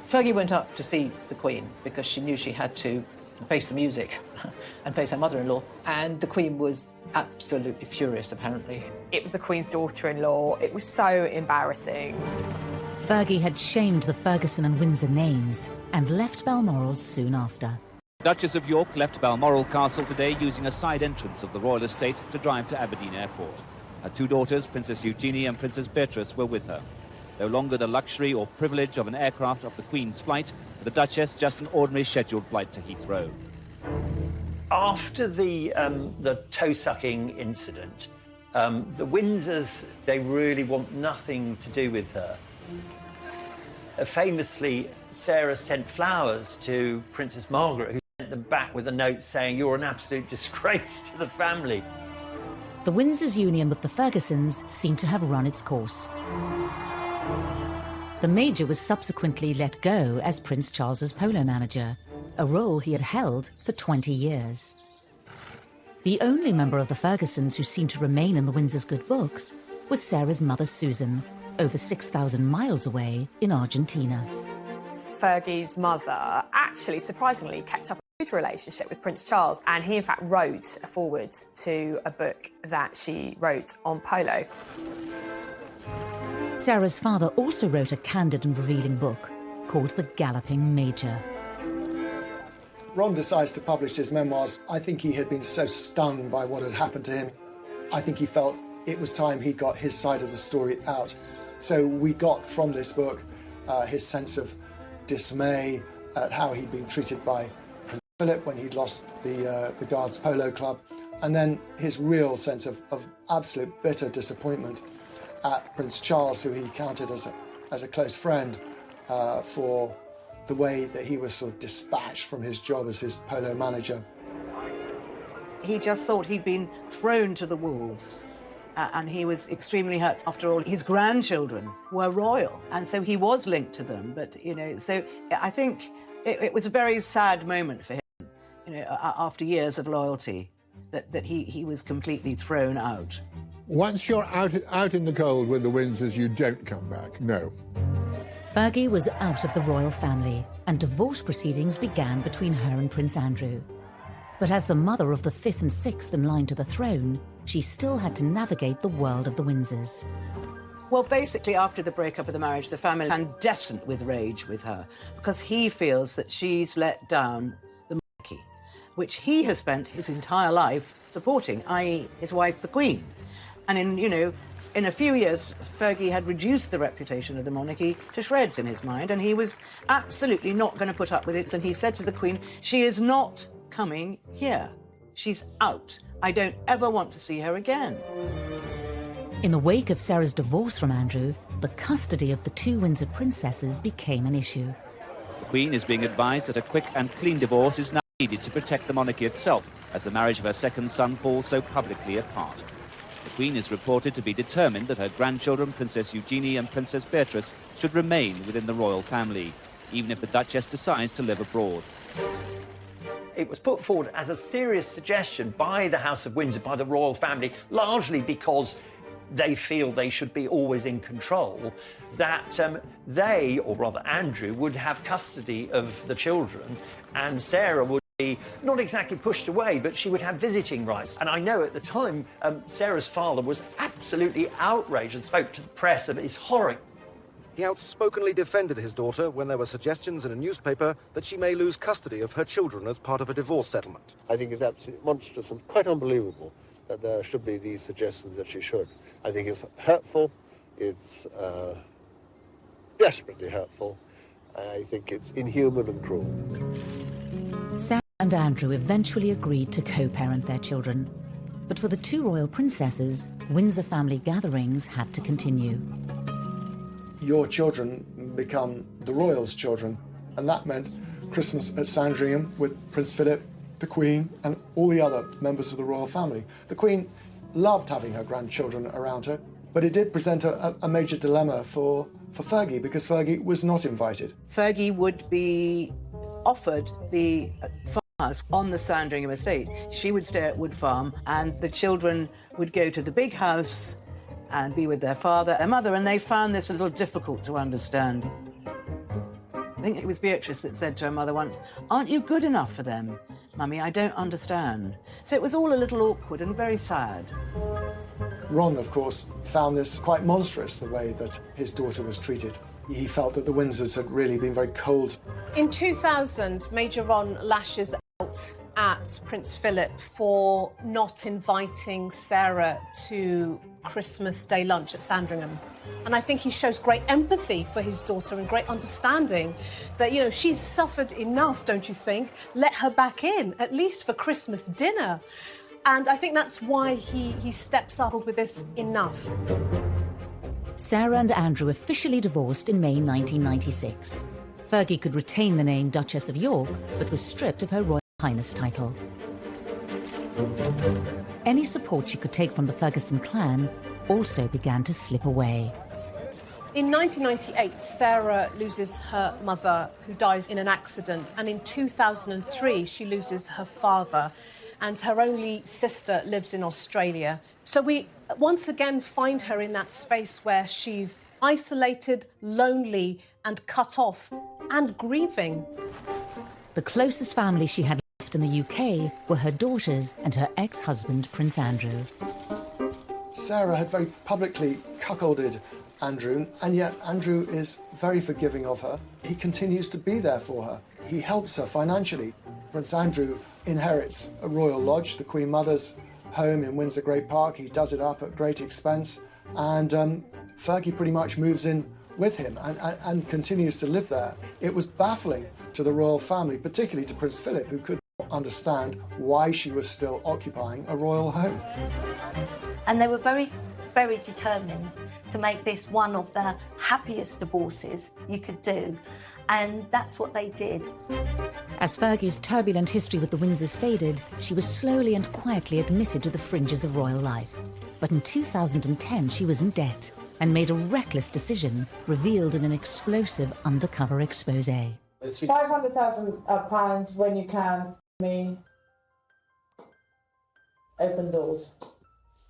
Speaker 2: Fergie went up to see the Queen because she knew she had to face the music and face her mother-in-law, and the Queen was absolutely furious, apparently.
Speaker 3: It was the Queen's daughter-in-law. It was so embarrassing.
Speaker 1: Fergie had shamed the Ferguson and Windsor names and left Balmoral soon after.
Speaker 21: Duchess of York left Balmoral Castle today using a side entrance of the royal estate to drive to Aberdeen Airport. Her two daughters, Princess Eugenie and Princess Beatrice, were with her. No longer the luxury or privilege of an aircraft of the Queen's flight, for the Duchess just an ordinary scheduled flight to Heathrow.
Speaker 9: After the toe-sucking incident, the Windsors, they really want nothing to do with her. Famously, Sarah sent flowers to Princess Margaret, who sent them back with a note saying, "You're an absolute disgrace to the family."
Speaker 1: The Windsors' union with the Fergusons seemed to have run its course. The Major was subsequently let go as Prince Charles's polo manager, a role he had held for 20 years. The only member of the Fergusons who seemed to remain in the Windsors' good books was Sarah's mother Susan, over 6,000 miles away in Argentina.
Speaker 3: Fergie's mother actually, surprisingly, kept up a good relationship with Prince Charles, and he in fact wrote a foreword to a book that she wrote on polo.
Speaker 1: Sarah's father also wrote a candid and revealing book called The Galloping Major.
Speaker 11: Ron decides to publish his memoirs. I think he had been so stung by what had happened to him. I think he felt it was time he got his side of the story out. So we got from this book his sense of dismay at how he'd been treated by Prince Philip when he'd lost the Guards Polo Club, and then his real sense of absolute bitter disappointment at Prince Charles, who he counted as a close friend, for the way that he was sort of dispatched from his job as his polo manager.
Speaker 10: He just thought he'd been thrown to the wolves. And he was extremely hurt. After all, his grandchildren were royal, and so he was linked to them. But, you know, so I think it was a very sad moment for him, you know, after years of loyalty, that he was completely thrown out.
Speaker 12: Once you're out in the cold with the Windsors, you don't come back, no.
Speaker 1: Fergie was out of the royal family, and divorce proceedings began between her and Prince Andrew. But as the mother of the fifth and sixth in line to the throne, she still had to navigate the world of the Windsors.
Speaker 10: Well, basically, after the breakup of the marriage, the family is incandescent with rage with her, because he feels that she's let down the monarchy, which he has spent his entire life supporting, i.e. his wife, the Queen. And in a few years, Fergie had reduced the reputation of the monarchy to shreds in his mind, and he was absolutely not going to put up with it. And he said to the Queen, "She is not coming here. She's out. I don't ever want to see her again."
Speaker 1: In the wake of Sarah's divorce from Andrew, the custody of the two Windsor princesses became an issue.
Speaker 21: The Queen is being advised that a quick and clean divorce is now needed to protect the monarchy itself, as the marriage of her second son falls so publicly apart. The Queen is reported to be determined that her grandchildren, Princess Eugenie and Princess Beatrice, should remain within the royal family, even if the Duchess decides to live abroad.
Speaker 9: It was put forward as a serious suggestion by the House of Windsor, by the royal family, largely because they feel they should be always in control, that they, or rather Andrew, would have custody of the children, and Sarah would be not exactly pushed away, but she would have visiting rights. And I know at the time, Sarah's father was absolutely outraged and spoke to the press of his horror.
Speaker 7: He outspokenly defended his daughter when there were suggestions in a newspaper that she may lose custody of her children as part of a divorce settlement.
Speaker 5: I think it's absolutely monstrous and quite unbelievable that there should be these suggestions that she should. I think it's hurtful, it's desperately hurtful, and I think it's inhuman and cruel.
Speaker 1: Sarah and Andrew eventually agreed to co-parent their children. But for the two royal princesses, Windsor family gatherings had to continue.
Speaker 11: Your children become the royals' children, and that meant Christmas at Sandringham with Prince Philip, the Queen, and all the other members of the royal family. The Queen loved having her grandchildren around her, but it did present a major dilemma for Fergie, because Fergie was not invited.
Speaker 10: Fergie would be offered the house on the Sandringham estate. She would stay at Wood Farm, and the children would go to the big house and be with their father and mother, and they found this a little difficult to understand. I think it was Beatrice that said to her mother once, "Aren't you good enough for them? Mummy, I don't understand." So it was all a little awkward and very sad.
Speaker 11: Ron, of course, found this quite monstrous, the way that his daughter was treated. He felt that the Windsors had really been very cold.
Speaker 6: In 2000, Major Ron lashes out at Prince Philip for not inviting Sarah to Christmas Day lunch at Sandringham. And I think he shows great empathy for his daughter and great understanding that, you know, she's suffered enough, don't you think? Let her back in, at least for Christmas dinner. And I think that's why he steps up with this enough.
Speaker 1: Sarah and Andrew officially divorced in May 1996. Fergie could retain the name Duchess of York, but was stripped of her Royal Highness title. Any support she could take from the Ferguson clan also began to slip away.
Speaker 6: In 1998, Sarah loses her mother, who dies in an accident, and in 2003, she loses her father, and her only sister lives in Australia. So we once again find her in that space where she's isolated, lonely, and cut off, and grieving.
Speaker 1: The closest family she had left in the UK were her daughters and her ex-husband, Prince Andrew.
Speaker 11: Sarah had very publicly cuckolded Andrew, and yet Andrew is very forgiving of her. He continues to be there for her. He helps her financially. Prince Andrew inherits a royal lodge, the Queen Mother's home in Windsor Great Park. He does it up at great expense, and Fergie pretty much moves in with him and continues to live there. It was baffling to the royal family, particularly to Prince Philip, who could not understand why she was still occupying a royal home.
Speaker 13: And they were very, very determined to make this one of the happiest divorces you could do. And that's what they did.
Speaker 1: As Fergie's turbulent history with the Windsors faded, she was slowly and quietly admitted to the fringes of royal life. But in 2010, she was in debt and made a reckless decision, revealed in an explosive undercover exposé.
Speaker 4: It's £500,000 when you can open doors.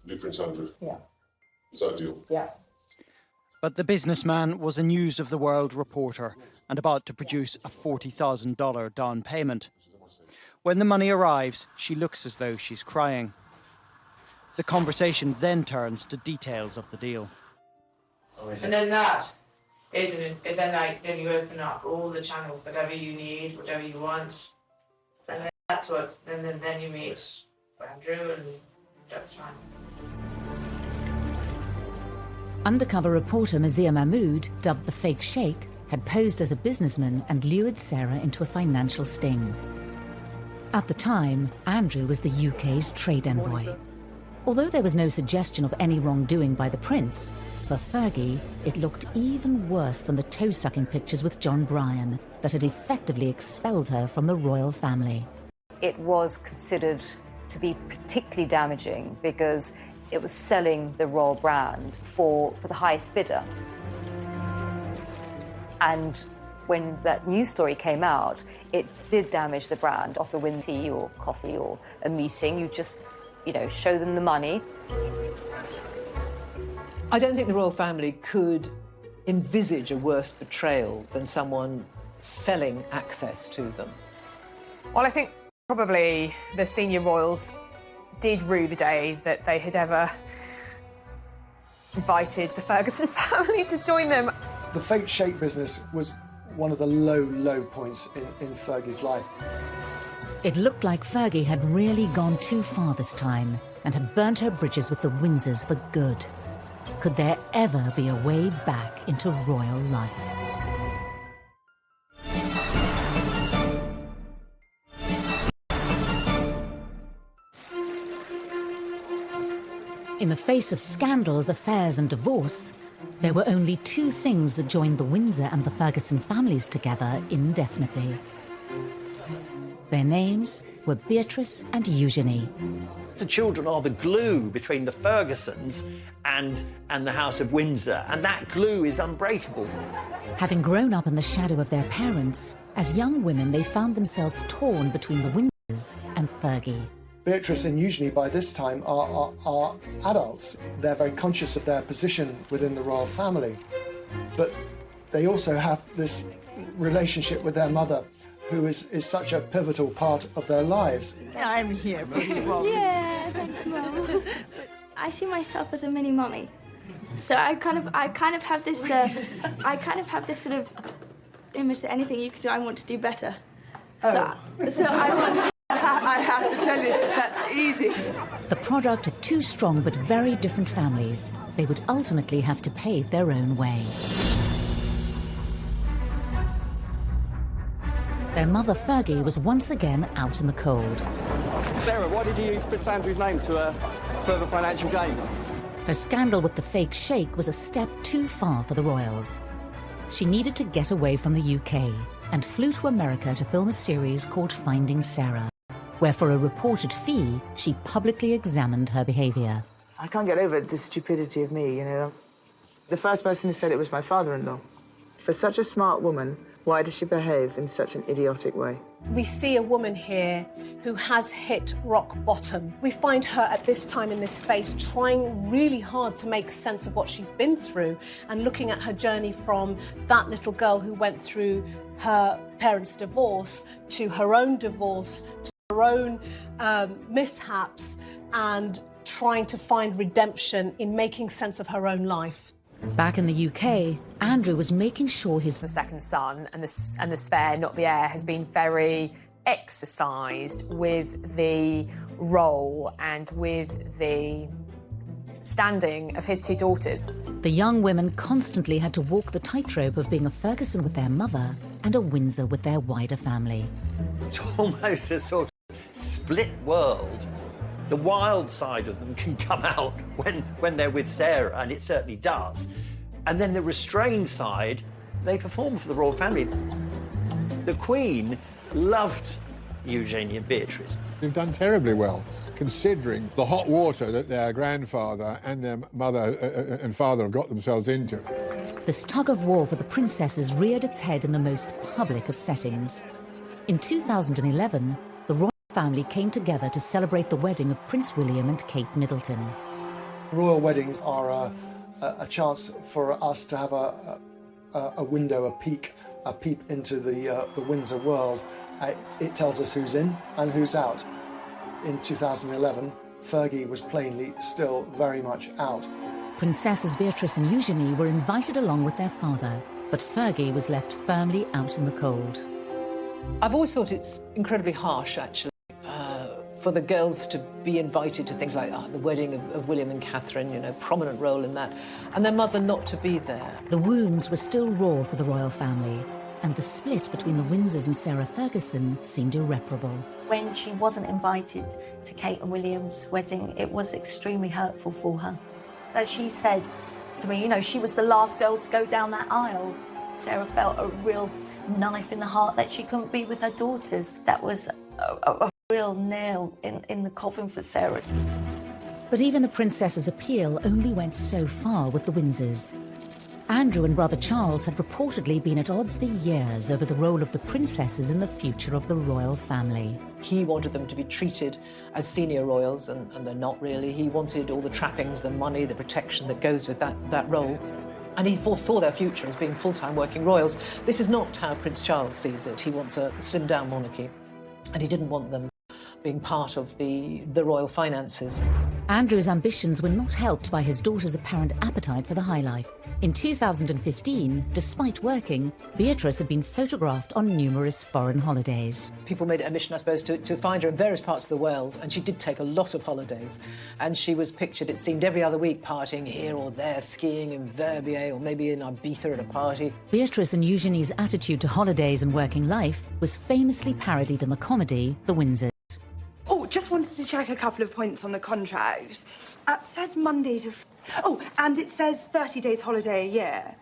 Speaker 22: New Prince Andrew?
Speaker 4: Yeah.
Speaker 22: Is that a deal?
Speaker 4: Yeah.
Speaker 23: But the businessman was a News of the World reporter and about to produce a $40,000 down payment. When the money arrives, she looks as though she's crying. The conversation then turns to details of the deal.
Speaker 4: And then that, then you open up all the channels, whatever you need, whatever you want. And then that's what, then you meet Andrew, and that's fine.
Speaker 1: Undercover reporter Mazia Mahmood, dubbed the Fake Sheikh, had posed as a businessman and lured Sarah into a financial sting. At the time, Andrew was the UK's trade envoy. Although there was no suggestion of any wrongdoing by the prince, for Fergie, it looked even worse than the toe-sucking pictures with John Bryan that had effectively expelled her from the royal family.
Speaker 8: It was considered to be particularly damaging because it was selling the royal brand for the highest bidder. And when that news story came out, it did damage the brand of the Windsor tea or coffee or a meeting. You just, show them the money.
Speaker 2: I don't think the royal family could envisage a worse betrayal than someone selling access to them.
Speaker 3: Well, I think probably the senior royals did rue the day that they had ever invited the Ferguson family to join them.
Speaker 11: The Fake Sheikh business was one of the low points in Fergie's life.
Speaker 1: It looked like Fergie had really gone too far this time and had burnt her bridges with the Windsors for good. Could there ever be a way back into royal life? In the face of scandals, affairs and divorce, there were only two things that joined the Windsor and the Ferguson families together indefinitely. Their names were Beatrice and Eugenie.
Speaker 9: The children are the glue between the Fergusons and the House of Windsor, and that glue is unbreakable.
Speaker 1: Having grown up in the shadow of their parents, as young women they found themselves torn between the Windsors daughters and Fergie.
Speaker 11: Beatrice and Eugenie, by this time, are adults. They're very conscious of their position within the royal family. But they also have this relationship with their mother, who is such a pivotal part of their lives.
Speaker 15: I'm here for you, Mom.
Speaker 16: Yeah, thanks, Mum. I see myself as a mini mummy. So I kind of have this sort of image that anything you could do, I want to do better. So I want.
Speaker 15: I have to tell you, that's easy.
Speaker 1: The product of two strong but very different families, they would ultimately have to pave their own way. Their mother Fergie was once again out in the cold.
Speaker 17: Sarah, why did you use Prince Andrew's name to further financial gain?
Speaker 1: Her scandal with the fake sheikh was a step too far for the royals. She needed to get away from the UK and flew to America to film a series called Finding Sarah, where for a reported fee, she publicly examined her behaviour.
Speaker 24: I can't get over the stupidity of me, you know. The first person who said it was my father-in-law. For such a smart woman, why does she behave in such an idiotic way?
Speaker 6: We see a woman here who has hit rock bottom. We find her at this time in this space trying really hard to make sense of what she's been through and looking at her journey from that little girl who went through her parents' divorce to her own divorce, to her own mishaps, and trying to find redemption in making sense of her own life.
Speaker 1: Back in the UK, Andrew was making sure his
Speaker 3: second son and the spare, not the heir, has been very exercised with the role and with the standing of his two daughters.
Speaker 1: The young women constantly had to walk the tightrope of being a Ferguson with their mother and a Windsor with their wider family.
Speaker 9: It's almost a sort of split world. The wild side of them can come out when they're with Sarah, and it certainly does. And then the restrained side, they perform for the royal family. The Queen loved Eugenie and Beatrice.
Speaker 12: They've done terribly well, considering the hot water that their grandfather and their mother and father have got themselves into.
Speaker 1: This tug of war for the princesses reared its head in the most public of settings. In 2011, the royal family came together to celebrate the wedding of Prince William and Kate Middleton.
Speaker 11: Royal weddings are a chance for us to have a window, a peep into the Windsor world. It tells us who's in and who's out. In 2011, Fergie was plainly still very much out.
Speaker 1: Princesses Beatrice and Eugenie were invited along with their father, but Fergie was left firmly out in the cold.
Speaker 2: I've always thought it's incredibly harsh, actually, for the girls to be invited to things like the wedding of William and Catherine, you know, prominent role in that, and their mother not to be there.
Speaker 1: The wounds were still raw for the royal family, and the split between the Windsors and Sarah Ferguson seemed irreparable.
Speaker 13: When she wasn't invited to Kate and William's wedding, it was extremely hurtful for her. As she said to me, you know, she was the last girl to go down that aisle. Sarah felt a real knife in the heart that she couldn't be with her daughters. That was a real nail in the coffin for Sarah.
Speaker 1: But even the princess's appeal only went so far with the Windsors. Andrew and brother Charles had reportedly been at odds for years over the role of the princesses in the future of the royal family.
Speaker 2: He wanted them to be treated as senior royals, and they're not really. He wanted all the trappings, the money, the protection that goes with that role. And he foresaw their future as being full-time working royals. This is not how Prince Charles sees it. He wants a slimmed-down monarchy, and he didn't want them being part of the royal finances.
Speaker 1: Andrew's ambitions were not helped by his daughter's apparent appetite for the high life. In 2015, despite working, Beatrice had been photographed on numerous foreign holidays.
Speaker 2: People made it a mission, I suppose, to find her in various parts of the world, and she did take a lot of holidays. And she was pictured, it seemed, every other week partying here or there, skiing in Verbier or maybe in Ibiza at a party.
Speaker 1: Beatrice and Eugenie's attitude to holidays and working life was famously parodied in the comedy The Windsors.
Speaker 14: Oh, just wanted to check a couple of points on the contract. It says Monday to... Oh, and it says 30 days holiday a year.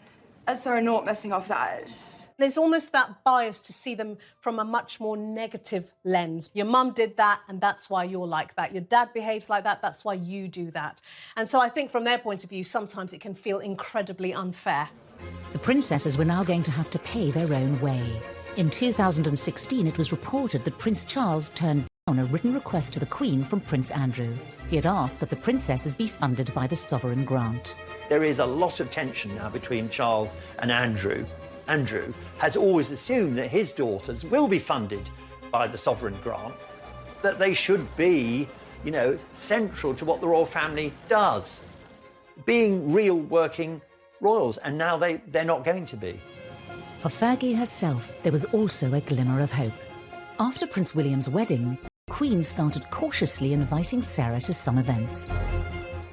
Speaker 14: As though I'm not messing off that.
Speaker 6: There's almost that bias to see them from a much more negative lens. Your mum did that, and that's why you're like that. Your dad behaves like that, that's why you do that. And so I think from their point of view, sometimes it can feel incredibly unfair.
Speaker 1: The princesses were now going to have to pay their own way. In 2016, it was reported that Prince Charles turned on a written request to the Queen from Prince Andrew. He had asked that the princesses be funded by the sovereign grant.
Speaker 9: There is a lot of tension now between Charles and Andrew. Andrew has always assumed that his daughters will be funded by the sovereign grant, that they should be, you know, central to what the royal family does, being real working royals, and now they're not going to be.
Speaker 1: For Fergie herself, there was also a glimmer of hope. After Prince William's wedding, the Queen started cautiously inviting Sarah to some events.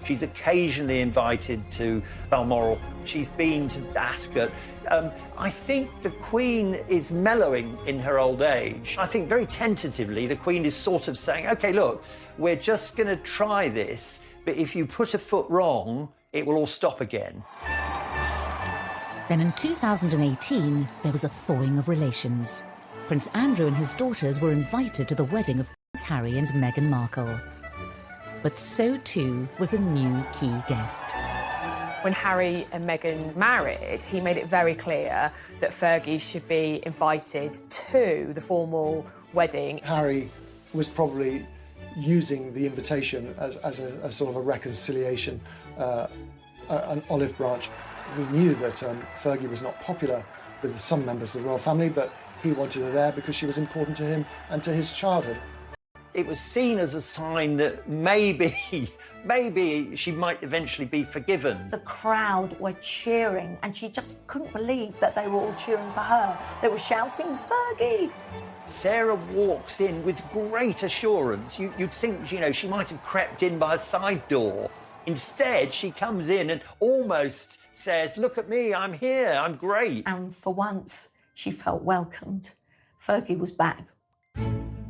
Speaker 9: She's occasionally invited to Balmoral. She's been to Ascot. I think the Queen is mellowing in her old age. I think very tentatively the Queen is sort of saying, OK, look, we're just going to try this, but if you put a foot wrong, it will all stop again.
Speaker 1: Then in 2018, there was a thawing of relations. Prince Andrew and his daughters were invited to the wedding of Prince Harry and Meghan Markle. But so too was a new key guest.
Speaker 3: When Harry and Meghan married, he made it very clear that Fergie should be invited to the formal wedding.
Speaker 11: Harry was probably using the invitation as a sort of a reconciliation, an olive branch. He knew that Fergie was not popular with some members of the royal family, but he wanted her there because she was important to him and to his childhood.
Speaker 9: It was seen as a sign that maybe she might eventually be forgiven.
Speaker 13: The crowd were cheering, and she just couldn't believe that they were all cheering for her. They were shouting, Fergie!
Speaker 9: Sarah walks in with great assurance. You'd think, you know, she might have crept in by a side door. Instead, she comes in and almost says, look at me, I'm here, I'm great.
Speaker 13: And for once, she felt welcomed. Fergie was back.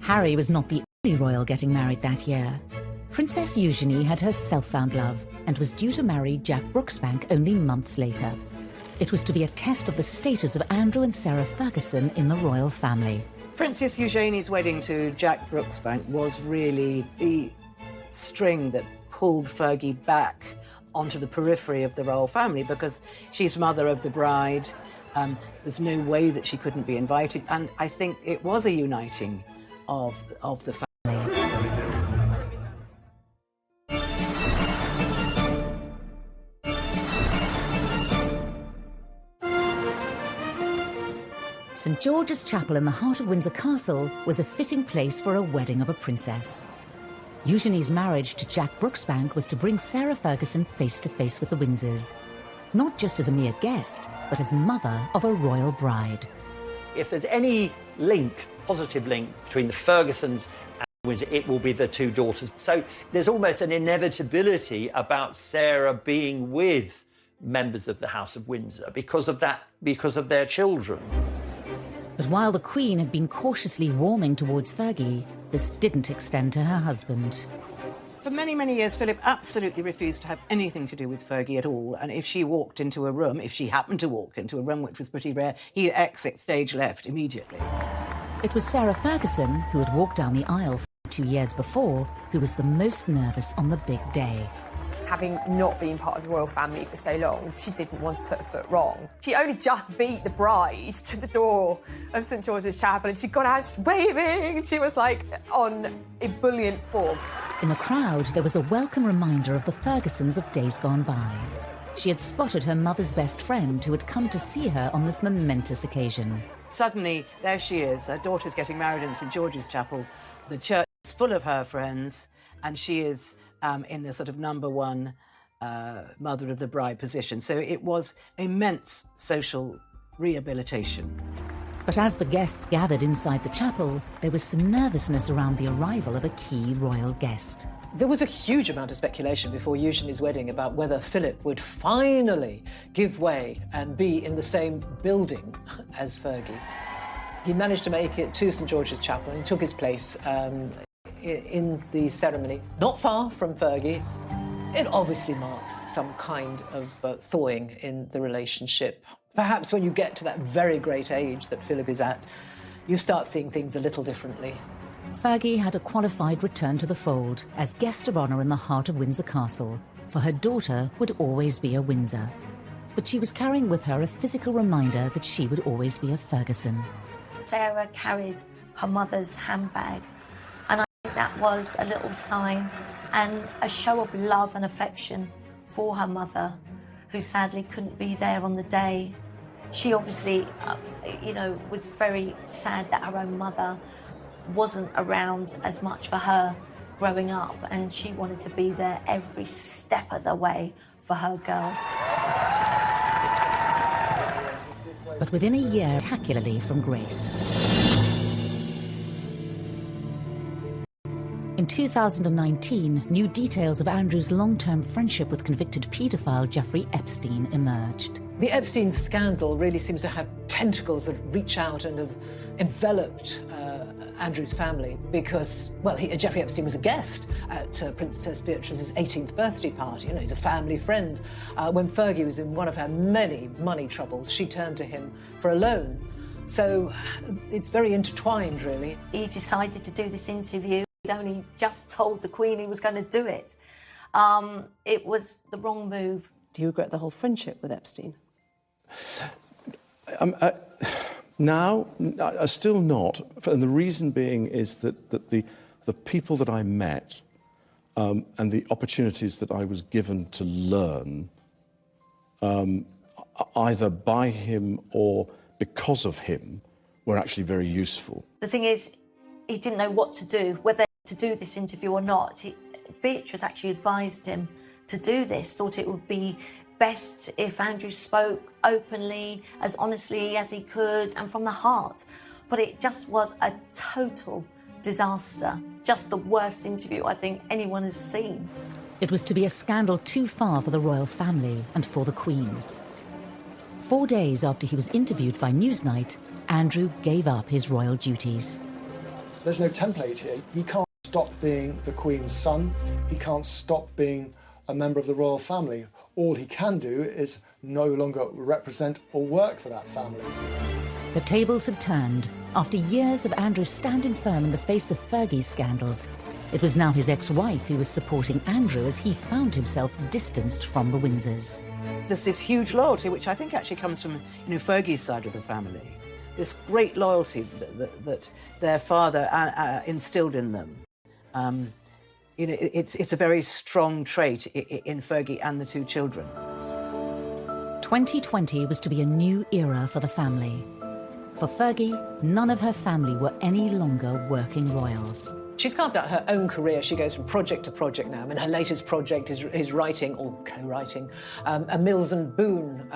Speaker 1: Harry was not the only royal getting married that year. Princess Eugenie had her self-found love and was due to marry Jack Brooksbank only months later. It was to be a test of the status of Andrew and Sarah Ferguson in the royal family.
Speaker 10: Princess Eugenie's wedding to Jack Brooksbank was really the string that pulled Fergie back onto the periphery of the royal family, because she's mother of the bride. There's no way that she couldn't be invited, and I think it was a uniting of the family.
Speaker 1: St George's Chapel in the heart of Windsor Castle was a fitting place for a wedding of a princess. Eugenie's marriage to Jack Brooksbank was to bring Sarah Ferguson face to face with the Windsors, not just as a mere guest, but as mother of a royal bride.
Speaker 9: If there's any link, positive link, between the Fergusons and Windsor, it will be the two daughters. So there's almost an inevitability about Sarah being with members of the House of Windsor because of their children.
Speaker 1: But while the Queen had been cautiously warming towards Fergie, this didn't extend to her husband.
Speaker 10: For many, many years, Philip absolutely refused to have anything to do with Fergie at all. And if she walked into a room, if she happened to walk into a room, which was pretty rare, he'd exit stage left immediately.
Speaker 1: It was Sarah Ferguson, who had walked down the aisle 2 years before, who was the most nervous on the big day.
Speaker 3: Having not been part of the royal family for so long, she didn't want to put a foot wrong. She only just beat the bride to the door of St George's Chapel, and she got out just waving, and she was like on ebullient form.
Speaker 1: In the crowd, there was a welcome reminder of the Fergusons of days gone by. She had spotted her mother's best friend who had come to see her on this momentous occasion.
Speaker 10: Suddenly, there she is. Her daughter's getting married in St George's Chapel. The church is full of her friends, and she is in the sort of number one mother of the bride position. So it was immense social rehabilitation.
Speaker 1: But as the guests gathered inside the chapel, there was some nervousness around the arrival of a key royal guest.
Speaker 2: There was a huge amount of speculation before Eugenie's wedding about whether Philip would finally give way and be in the same building as Fergie. He managed to make it to St George's Chapel and took his place in the ceremony, not far from Fergie. It obviously marks some kind of thawing in the relationship. Perhaps when you get to that very great age that Philip is at, you start seeing things a little differently.
Speaker 1: Fergie had a qualified return to the fold as guest of honour in the heart of Windsor Castle, for her daughter would always be a Windsor. But she was carrying with her a physical reminder that she would always be a Ferguson.
Speaker 13: Sarah carried her mother's handbag that was a little sign and a show of love and affection for her mother, who sadly couldn't be there on the day. She obviously, was very sad that her own mother wasn't around as much for her growing up, and she wanted to be there every step of the way for her girl.
Speaker 1: But within a year, spectacularly from grace. In 2019, new details of Andrew's long-term friendship with convicted paedophile Jeffrey Epstein emerged.
Speaker 2: The Epstein scandal really seems to have tentacles that reach out and have enveloped Andrew's family because, well, Jeffrey Epstein was a guest at Princess Beatrice's 18th birthday party. You know, he's a family friend. When Fergie was in one of her many money troubles, she turned to him for a loan. So it's very intertwined, really.
Speaker 13: He decided to do this interview. He'd only just told the Queen he was going to do it. It was the wrong move.
Speaker 18: Do you regret the whole friendship with Epstein?
Speaker 19: Now, still not. And the reason being is that the people that I met and the opportunities that I was given to learn, either by him or because of him, were actually very useful.
Speaker 13: The thing is, he didn't know what to do, whether to do this interview or not. Beatrice actually advised him to do this, thought it would be best if Andrew spoke openly, as honestly as he could, and from the heart. But it just was a total disaster. Just the worst interview I think anyone has seen.
Speaker 1: It was to be a scandal too far for the royal family and for the Queen. 4 days after he was interviewed by Newsnight, Andrew gave up his royal duties.
Speaker 11: There's no template here. He can't stop being the Queen's son. He can't stop being a member of the royal family. All he can do is no longer represent or work for that family.
Speaker 1: The tables had turned. After years of Andrew standing firm in the face of Fergie's scandals, it was now his ex-wife who was supporting Andrew as he found himself distanced from the Windsors.
Speaker 10: There's this huge loyalty, which I think actually comes from, Fergie's side of the family. This great loyalty that their father instilled in them. It's a very strong trait in Fergie and the two children.
Speaker 1: 2020 was to be a new era for the family. For Fergie, none of her family were any longer working royals.
Speaker 2: She's carved out her own career. She goes from project to project now. I mean, her latest project is writing, or co-writing, a Mills and Boon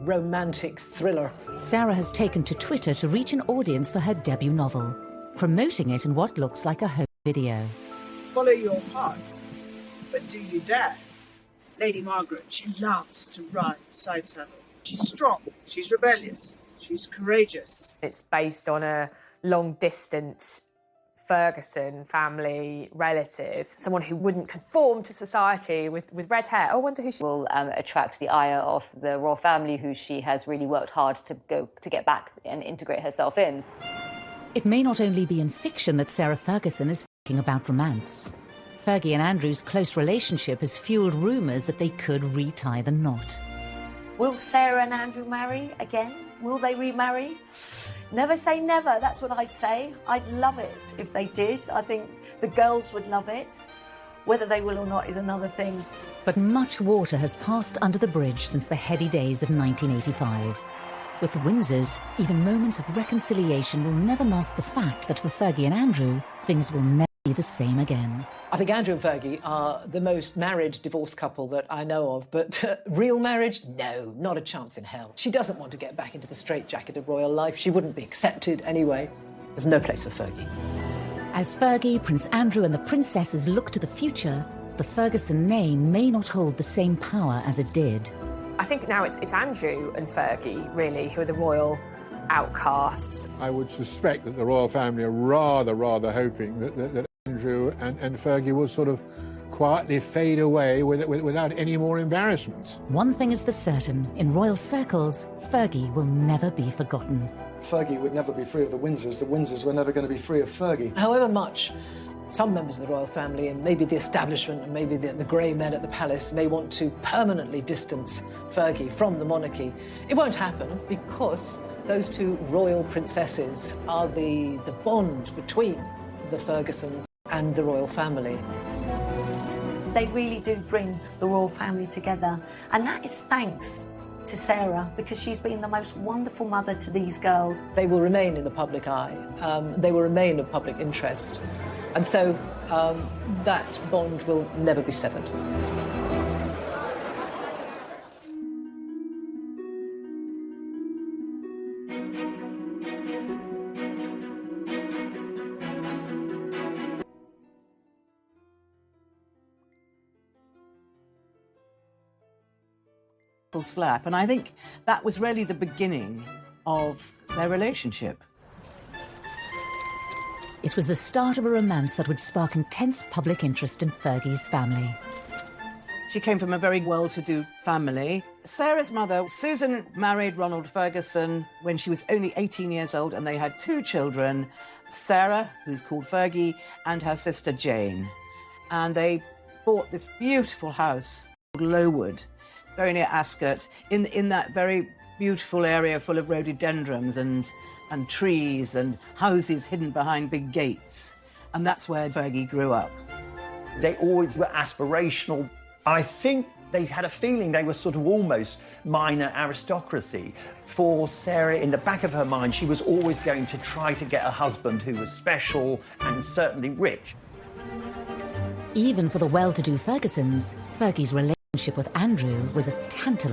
Speaker 2: romantic thriller.
Speaker 1: Sarah has taken to Twitter to reach an audience for her debut novel, promoting it in what looks like a home video.
Speaker 15: Follow your heart, but do you dare? Lady Margaret, she loves to ride side saddle. She's strong, she's rebellious, she's courageous.
Speaker 3: It's based on a long-distance Ferguson family relative, someone who wouldn't conform to society with red hair. I wonder who she
Speaker 8: will attract the ire of the royal family, who she has really worked hard to get back and integrate herself in.
Speaker 1: It may not only be in fiction that Sarah Ferguson is thinking about romance. Fergie and Andrew's close relationship has fueled rumours that they could retie the knot.
Speaker 13: Will Sarah and Andrew marry again? Will they remarry? Never say never, that's what I say. I'd love it if they did. I think the girls would love it. Whether they will or not is another thing.
Speaker 1: But much water has passed under the bridge since the heady days of 1985. With the Windsors, even moments of reconciliation will never mask the fact that for Fergie and Andrew, things will never be the same again.
Speaker 2: I think Andrew and Fergie are the most married divorced couple that I know of, but real marriage? No, not a chance in hell. She doesn't want to get back into the straitjacket of royal life. She wouldn't be accepted anyway. There's no place for Fergie.
Speaker 1: As Fergie, Prince Andrew and the princesses look to the future, the Ferguson name may not hold the same power as it did.
Speaker 3: I think now it's Andrew and Fergie, really, who are the royal outcasts.
Speaker 12: I would suspect that the royal family are rather hoping that Andrew and Fergie will sort of quietly fade away without any more embarrassments.
Speaker 1: One thing is for certain, in royal circles, Fergie will never be forgotten.
Speaker 11: Fergie would never be free of the Windsors. The Windsors were never going to be free of Fergie.
Speaker 2: However much some members of the royal family and maybe the establishment and maybe the grey men at the palace may want to permanently distance Fergie from the monarchy, it won't happen because those two royal princesses are the bond between the Fergusons and the royal family.
Speaker 13: They really do bring the royal family together, and that is thanks to Sarah, because she's been the most wonderful mother to these girls.
Speaker 2: They will remain in the public eye. They will remain of public interest. And so that bond will never be severed.
Speaker 10: Slap, and I think that was really the beginning of their relationship.
Speaker 1: It was the start of a romance that would spark intense public interest in Fergie's family.
Speaker 10: She came from a very well-to-do family. Sarah's mother, Susan, married Ronald Ferguson when she was only 18 years old, and they had 2 children, Sarah, who's called Fergie, and her sister Jane. And they bought this beautiful house called Lowood, very near Ascot, in that very beautiful area full of rhododendrons and trees and houses hidden behind big gates. And that's where Fergie grew up.
Speaker 9: They always were aspirational. I think they had a feeling they were sort of almost minor aristocracy. For Sarah, in the back of her mind, she was always going to try to get a husband who was special and certainly rich.
Speaker 1: Even for the well-to-do Fergusons, Fergie's relationship with Andrew was a tantalising